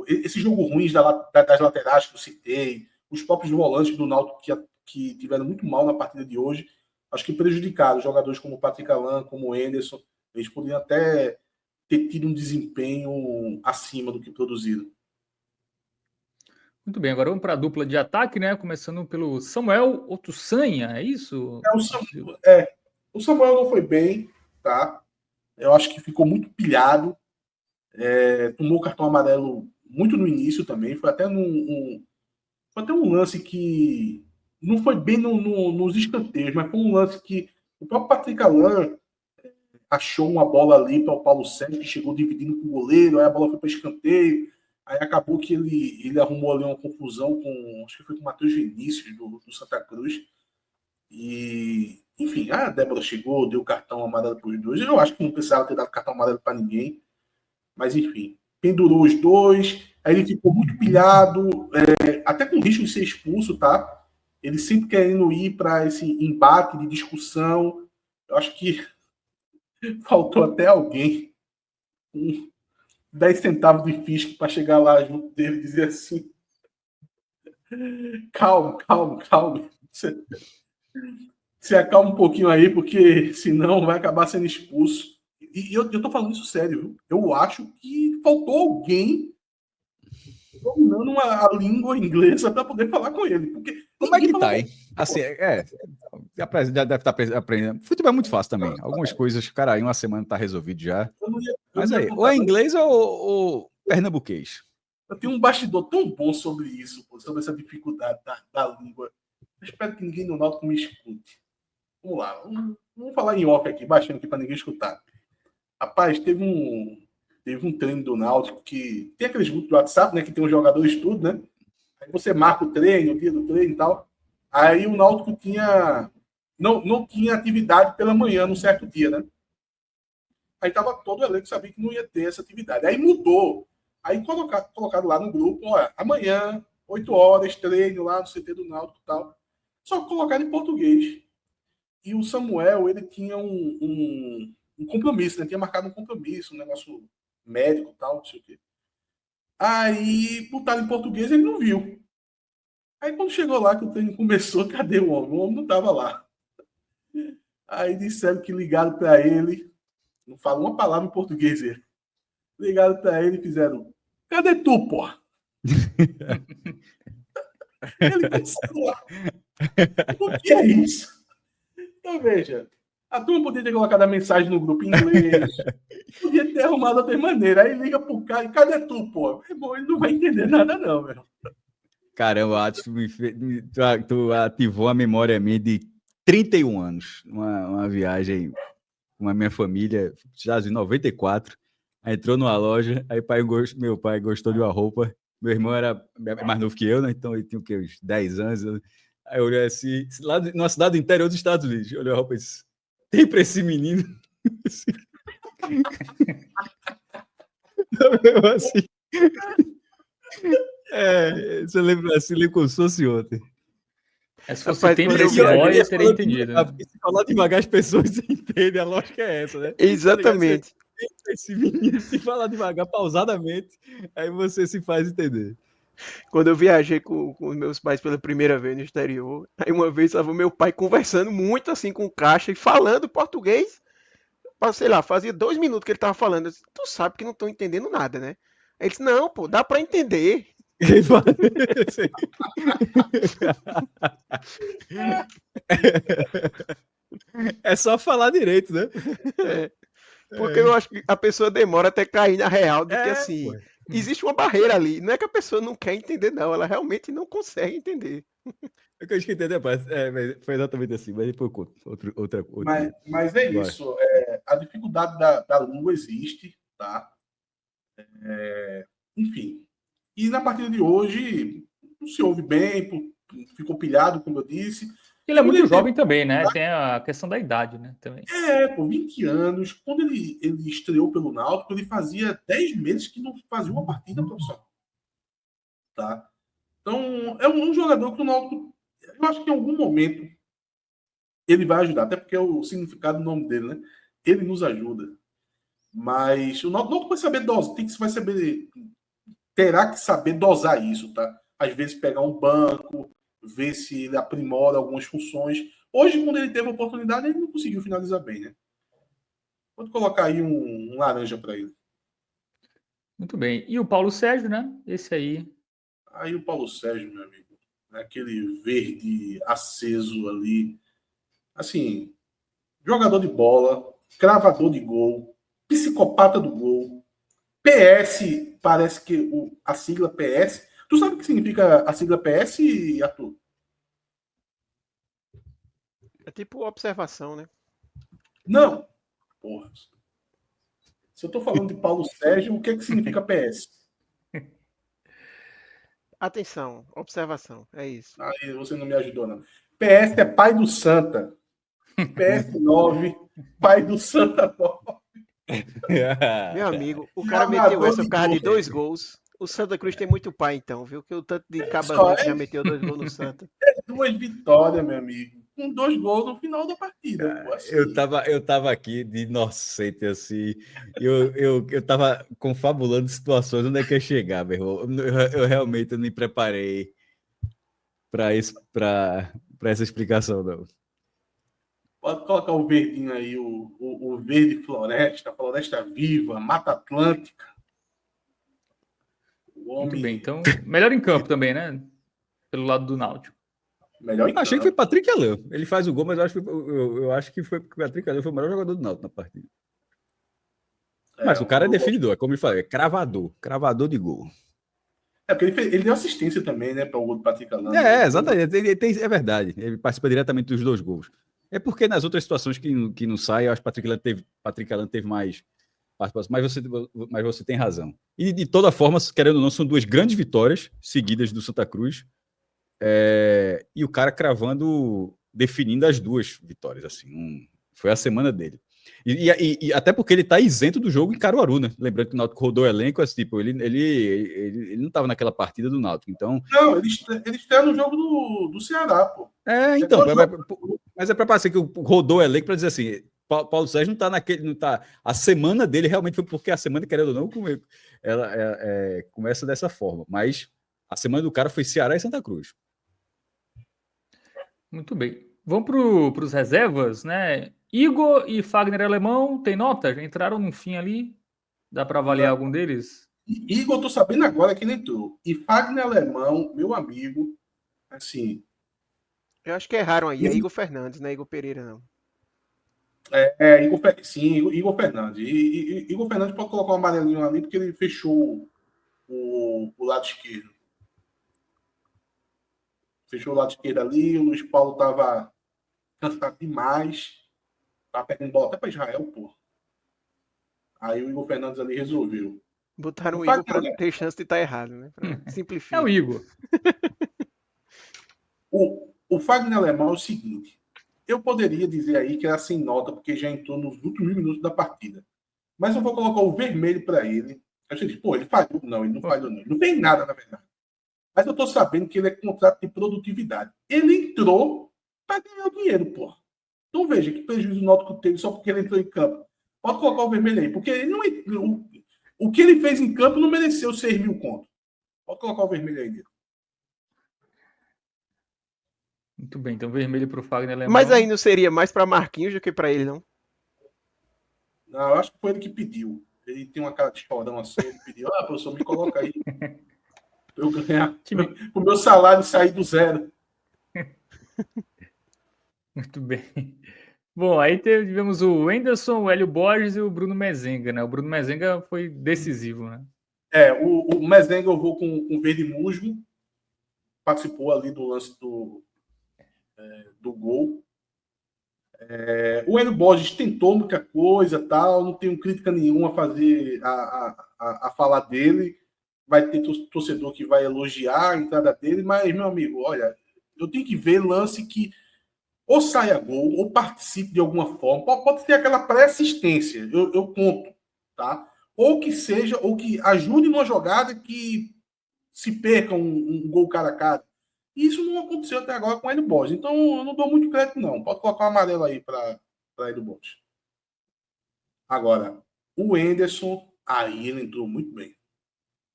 esse jogo ruim das laterais que eu citei, os próprios volantes do Náutico que tiveram muito mal na partida de hoje, acho que prejudicaram jogadores como o Patrick Alan, como o Anderson. Eles poderiam até ter tido um desempenho acima do que produziram. Muito bem, agora vamos para a dupla de ataque, né? Começando pelo Samuel Otussanha, é isso? O Samuel não foi bem, tá? Eu acho que ficou muito pilhado. Tomou cartão amarelo muito no início também. Foi até um lance que não foi bem nos escanteios, mas foi um lance que o próprio Patrick Alan achou uma bola ali para o Paulo Sérgio, que chegou dividindo com o goleiro, aí a bola foi para escanteio. Aí acabou que ele arrumou ali uma confusão acho que foi com o Matheus Vinícius, do Santa Cruz. E, enfim, a Débora chegou, deu cartão amarelo para os dois. Eu acho que não precisava ter dado cartão amarelo para ninguém. Mas, enfim, pendurou os dois. Aí ele ficou muito pilhado, até com risco de ser expulso, tá? Ele sempre querendo ir para esse embate de discussão. Eu acho que faltou até alguém 10 centavos de fisco para chegar lá junto dele e dizer assim: calma. Se acalma um pouquinho aí, porque senão vai acabar sendo expulso. E eu tô falando isso sério, viu? Eu acho que faltou alguém dominando a língua inglesa para poder falar com ele. Porque como é que tá, hein? Assim, já deve estar aprendendo. Futebol é muito fácil também. Algumas coisas, cara, em uma semana tá resolvido já. Mas aí, ou é inglês ou pernambuquês. Eu tenho um bastidor tão bom sobre isso, sobre essa dificuldade da língua. Eu espero que ninguém no Náutico me escute. Vamos lá, vamos falar em off aqui, baixando aqui para ninguém escutar. Rapaz, teve um treino do Náutico que tem aqueles grupos do WhatsApp, né, que tem um jogador estudo, né? Aí você marca o treino, o dia do treino e tal. Aí o Náutico não tinha atividade pela manhã, num certo dia, né? Aí tava todo o elenco, sabia que não ia ter essa atividade. Aí mudou. Aí colocado lá no grupo, olha, amanhã, 8 horas, treino lá no CT do Náutico e tal. Só que colocado em português. E o Samuel, ele tinha um compromisso, né? Tinha marcado um compromisso, um negócio médico e tal, não sei o quê. Aí, botaram em português, ele não viu. Aí, quando chegou lá, que o treino começou, cadê o homem? O homem não estava lá. Aí disseram que ligaram para ele, não fala uma palavra em português ele. Ligaram para ele e fizeram: cadê tu, pô? Ele começou lá. O que é isso? Então, veja, a turma podia ter colocado a mensagem no grupo em inglês, podia ter arrumado outra maneira. Aí liga pro cara e cadê tu, pô? Bom, ele não vai entender nada, não, meu. Caramba, tu ativou a memória minha de 31 anos. Uma viagem com a minha família, já em 94. Entrou numa loja, aí meu pai gostou de uma roupa. Meu irmão era mais novo que eu, né? Então ele tinha uns 10 anos. Aí eu olhei assim, lá numa cidade do interior dos Estados Unidos. Eu olhei a roupa e disse: tem pra esse menino? Eu assim. Você lembra assim, lembra como se fosse ontem. Se fosse tempo desse boy, eu teria entendido. Né? Se falar devagar, as pessoas entendem. A lógica é essa, né? Exatamente. Esse menino, se falar devagar, pausadamente, aí você se faz entender. Quando eu viajei com os meus pais pela primeira vez no exterior, aí uma vez estava meu pai conversando muito assim com o caixa e falando português, sei lá, fazia 2 minutos que ele estava falando. Eu disse: tu sabe que não estou entendendo nada, né? Aí ele disse: não, pô, dá para entender. É só falar direito, né? É. Porque eu acho que a pessoa demora até cair na real de que assim, Pô. existe uma barreira ali. Não é que a pessoa não quer entender, não. Ela realmente não consegue entender. É que eu esqueci depois. Mas foi exatamente assim, mas depois eu conto. Outro dia. Mas é Vai. isso. A dificuldade da língua existe, tá? Enfim. E na partida de hoje, não se ouve bem, ficou pilhado, como eu disse. Ele é Quando muito ele teve- jovem também, né? Tem a questão da idade, né? Também. Por 20 anos, quando ele estreou pelo Náutico, ele fazia 10 meses que não fazia uma partida profissional. Tá? Então, é um jogador que o Náutico, eu acho que em algum momento ele vai ajudar, até porque é o significado do nome dele, né? Ele nos ajuda. Mas o Náutico vai saber dosar, terá que saber dosar isso, tá? Às vezes pegar um banco, ver se ele aprimora algumas funções. Hoje, quando ele teve a oportunidade, ele não conseguiu finalizar bem, né? Pode colocar aí um laranja para ele. Muito bem. E o Paulo Sérgio, né? Esse aí. Aí o Paulo Sérgio, meu amigo, aquele verde aceso ali. Assim, jogador de bola, cravador de gol, psicopata do gol. PS, parece que a sigla PS. Tu sabe o que significa a sigla PS, Arthur? É tipo observação, né? Não. Porra. Se eu tô falando de Paulo Sérgio, o que significa PS? Atenção, observação. É isso. Aí você não me ajudou, não. PS é pai do Santa. PS9, pai do Santa 9. Meu amigo, o cara Jogador meteu essa de por causa de gol. 2 gols. O Santa Cruz tem muito pai, então, viu? Que o tanto de Só cabazinho que já meteu 2 gols no Santa. 2 vitórias, meu amigo. Com 2 gols no final da partida. Pô, assim. Eu tava aqui de inocente, assim. Eu tava confabulando situações onde é que ia chegar, meu irmão. Eu realmente não me preparei para essa explicação, não. Pode colocar o verdinho aí, o verde floresta viva, Mata Atlântica. O homem. Muito bem. Então, melhor em campo também, né? Pelo lado do Náutico. Melhor em Achei que foi campo. Patrick Alain. Ele faz o gol, mas eu acho que foi porque o Patrick Alain foi o melhor jogador do Náutico na partida. Mas o cara é definidor, é como ele falou, é cravador de gol. Porque ele deu assistência também, né, para o gol do Patrick Alain. Exatamente. É verdade. Ele participa diretamente dos 2 gols. É porque nas outras situações que não sai, eu acho que Patrick Alain teve mais participação. Mas você tem razão. E de toda forma, querendo ou não, são 2 grandes vitórias seguidas do Santa Cruz. E o cara definindo as 2 vitórias. Assim, foi a semana dele. E até porque ele tá isento do jogo em Caruaru, né? Lembrando que o Náutico rodou o elenco, assim, tipo, ele não estava naquela partida do Náutico, então... Não, ele estreia no jogo do Ceará, pô. Então, mas é para parecer que rodou o elenco para dizer assim, Paulo Sérgio não tá não tá... A semana dele realmente foi porque a semana, querendo ou não, ela começa dessa forma, mas a semana do cara foi Ceará e Santa Cruz. Muito bem. Vamos para os reservas, né? Igor e Fagner Alemão, tem nota? Já entraram no fim ali? Dá para avaliar algum deles? Igor, tô sabendo agora que ele entrou. E Fagner Alemão, meu amigo, assim... Eu acho que erraram aí. É Igor Fernandes, não é Igor Pereira, não. Igor Fernandes. Igor Fernandes pode colocar um amarelinho ali, porque ele fechou o lado esquerdo. Fechou o lado esquerdo ali, o Luiz Paulo estava cansado demais. Tava pegando bola até para Israel, pô. Aí o Igor Fernandes ali resolveu. Botaram o Igor para não ter chance de estar errado, né? Simplificar. É o Igor. O Fagner Alemão é o seguinte. Eu poderia dizer aí que era sem nota, porque já entrou nos últimos minutos da partida. Mas eu vou colocar o vermelho para ele. A gente diz, pô, ele falhou. Não, ele não falhou, não. Ele não fez nada, na verdade. Mas eu tô sabendo que ele é contrato de produtividade. Ele entrou para ganhar o dinheiro, pô. Então veja que prejuízo o Náutico teve só porque ele entrou em campo. Pode colocar o vermelho aí, porque ele não, o que ele fez em campo não mereceu 6 mil contos. Pode colocar o vermelho aí dele. Muito bem, então vermelho para o Fagner Alemão. Mas aí não seria mais para Marquinhos do que para ele, não? Não, eu acho que foi ele que pediu. Ele tem uma cara de chorão assim, ele pediu, professor, me coloca aí. Pra eu ganhar, o meu salário sair do zero. Muito bem. Bom, aí tivemos o Wenderson, o Hélio Borges e o Bruno Mezenga, né? O Bruno Mezenga foi decisivo, né? O Mezenga eu vou com o Verde Musgo, participou ali do lance do gol. O Hélio Borges tentou muita coisa, tal, não tenho crítica nenhuma a fazer, a falar dele. Vai ter torcedor que vai elogiar a entrada dele, mas, meu amigo, olha, eu tenho que ver lance que ou saia gol, ou participe de alguma forma. Pode ser aquela pré-assistência, eu conto, tá? Ou que seja, ou que ajude numa jogada que se perca um gol cara a cara. Isso não aconteceu até agora com o Hélio Borges. Então, eu não dou muito crédito, não. Pode colocar um amarelo aí para Hélio Borges. Agora, o Henderson, aí ele entrou muito bem,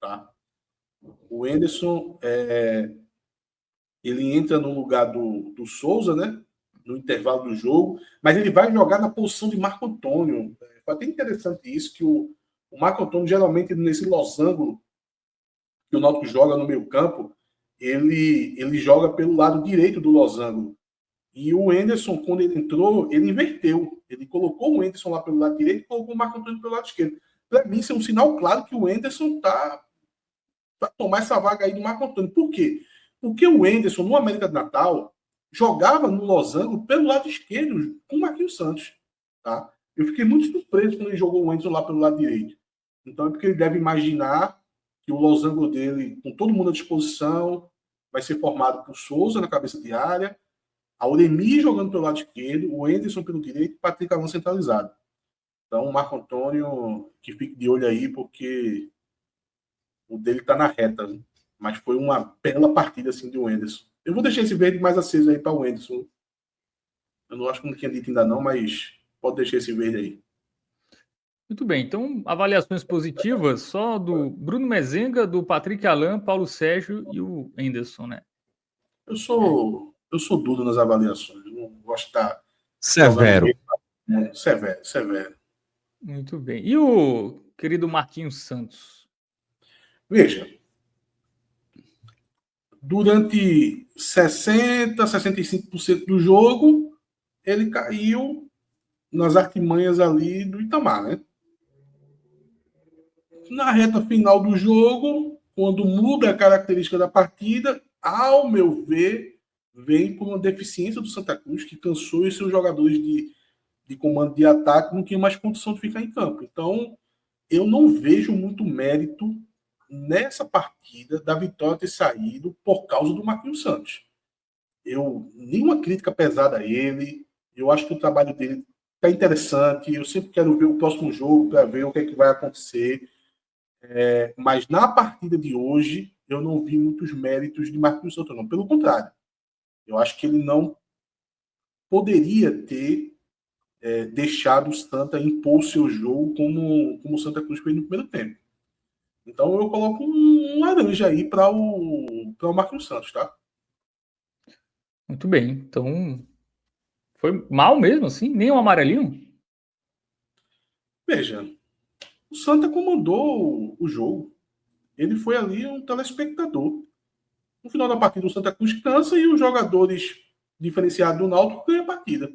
tá? O Henderson, ele entra no lugar do Souza, né? No intervalo do jogo, mas ele vai jogar na posição de Marco Antônio. Foi até interessante isso, que o Marco Antônio, geralmente, nesse losango que o Náutico joga no meio campo, ele joga pelo lado direito do losango. E o Henderson, quando ele entrou, ele inverteu. Ele colocou o Henderson lá pelo lado direito e colocou o Marco Antônio pelo lado esquerdo. Para mim, isso é um sinal claro que o Henderson está para tomar essa vaga aí do Marco Antônio. Por quê? Porque o Henderson, no América de Natal, jogava no losango pelo lado esquerdo com o Marquinhos Santos. Tá? Eu fiquei muito surpreso quando ele jogou o Henderson lá pelo lado direito. Então é porque ele deve imaginar que o losango dele, com todo mundo à disposição, vai ser formado por Souza na cabeça de área, a Auremi jogando pelo lado esquerdo, o Henderson pelo direito e o Patrick Alan centralizado. Então o Marco Antônio, que fique de olho aí, porque o dele tá na reta. Né? Mas foi uma bela partida assim do Henderson. Eu vou deixar esse verde mais aceso aí para o Henderson. Eu não acho que não tinha dito ainda não, mas pode deixar esse verde aí. Muito bem, então avaliações positivas só do Bruno Mezenga, do Patrick Alan, Paulo Sérgio e o Henderson, né? Eu sou duro nas avaliações. Eu não gosto de estar Severo. Severo. Muito bem. E o querido Marquinhos Santos? Veja, durante 65% do jogo, ele caiu nas artimanhas ali do Itamar, né? Na reta final do jogo, quando muda a característica da partida, ao meu ver, vem por uma deficiência do Santa Cruz, que cansou e seus jogadores de comando de ataque não tinham mais condição de ficar em campo. Então, eu não vejo muito mérito nessa partida da vitória ter saído por causa do Marquinhos Santos. Nenhuma crítica pesada a ele. Eu acho que o trabalho dele está interessante. Eu sempre quero ver o próximo jogo para ver o que é que vai acontecer. Mas na partida de hoje, eu não vi muitos méritos de Marquinhos Santos, não. Pelo contrário. Eu acho que ele não poderia ter deixado o Santa impor o seu jogo como o Santa Cruz fez no primeiro tempo. Então eu coloco um laranja aí para o Marquinhos Santos, tá? Muito bem. Então, foi mal mesmo, assim? Nem um amarelinho? Veja, o Santa comandou o jogo. Ele foi ali um telespectador. No final da partida, o Santa Cruz cansa e os jogadores diferenciados do Náutico ganham a partida.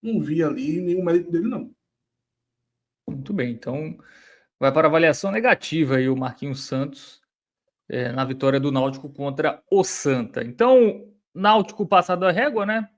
Não vi ali nenhum mérito dele, não. Muito bem. Então, vai para avaliação negativa aí o Marquinhos Santos na vitória do Náutico contra o Santa. Então, Náutico passado a régua, né?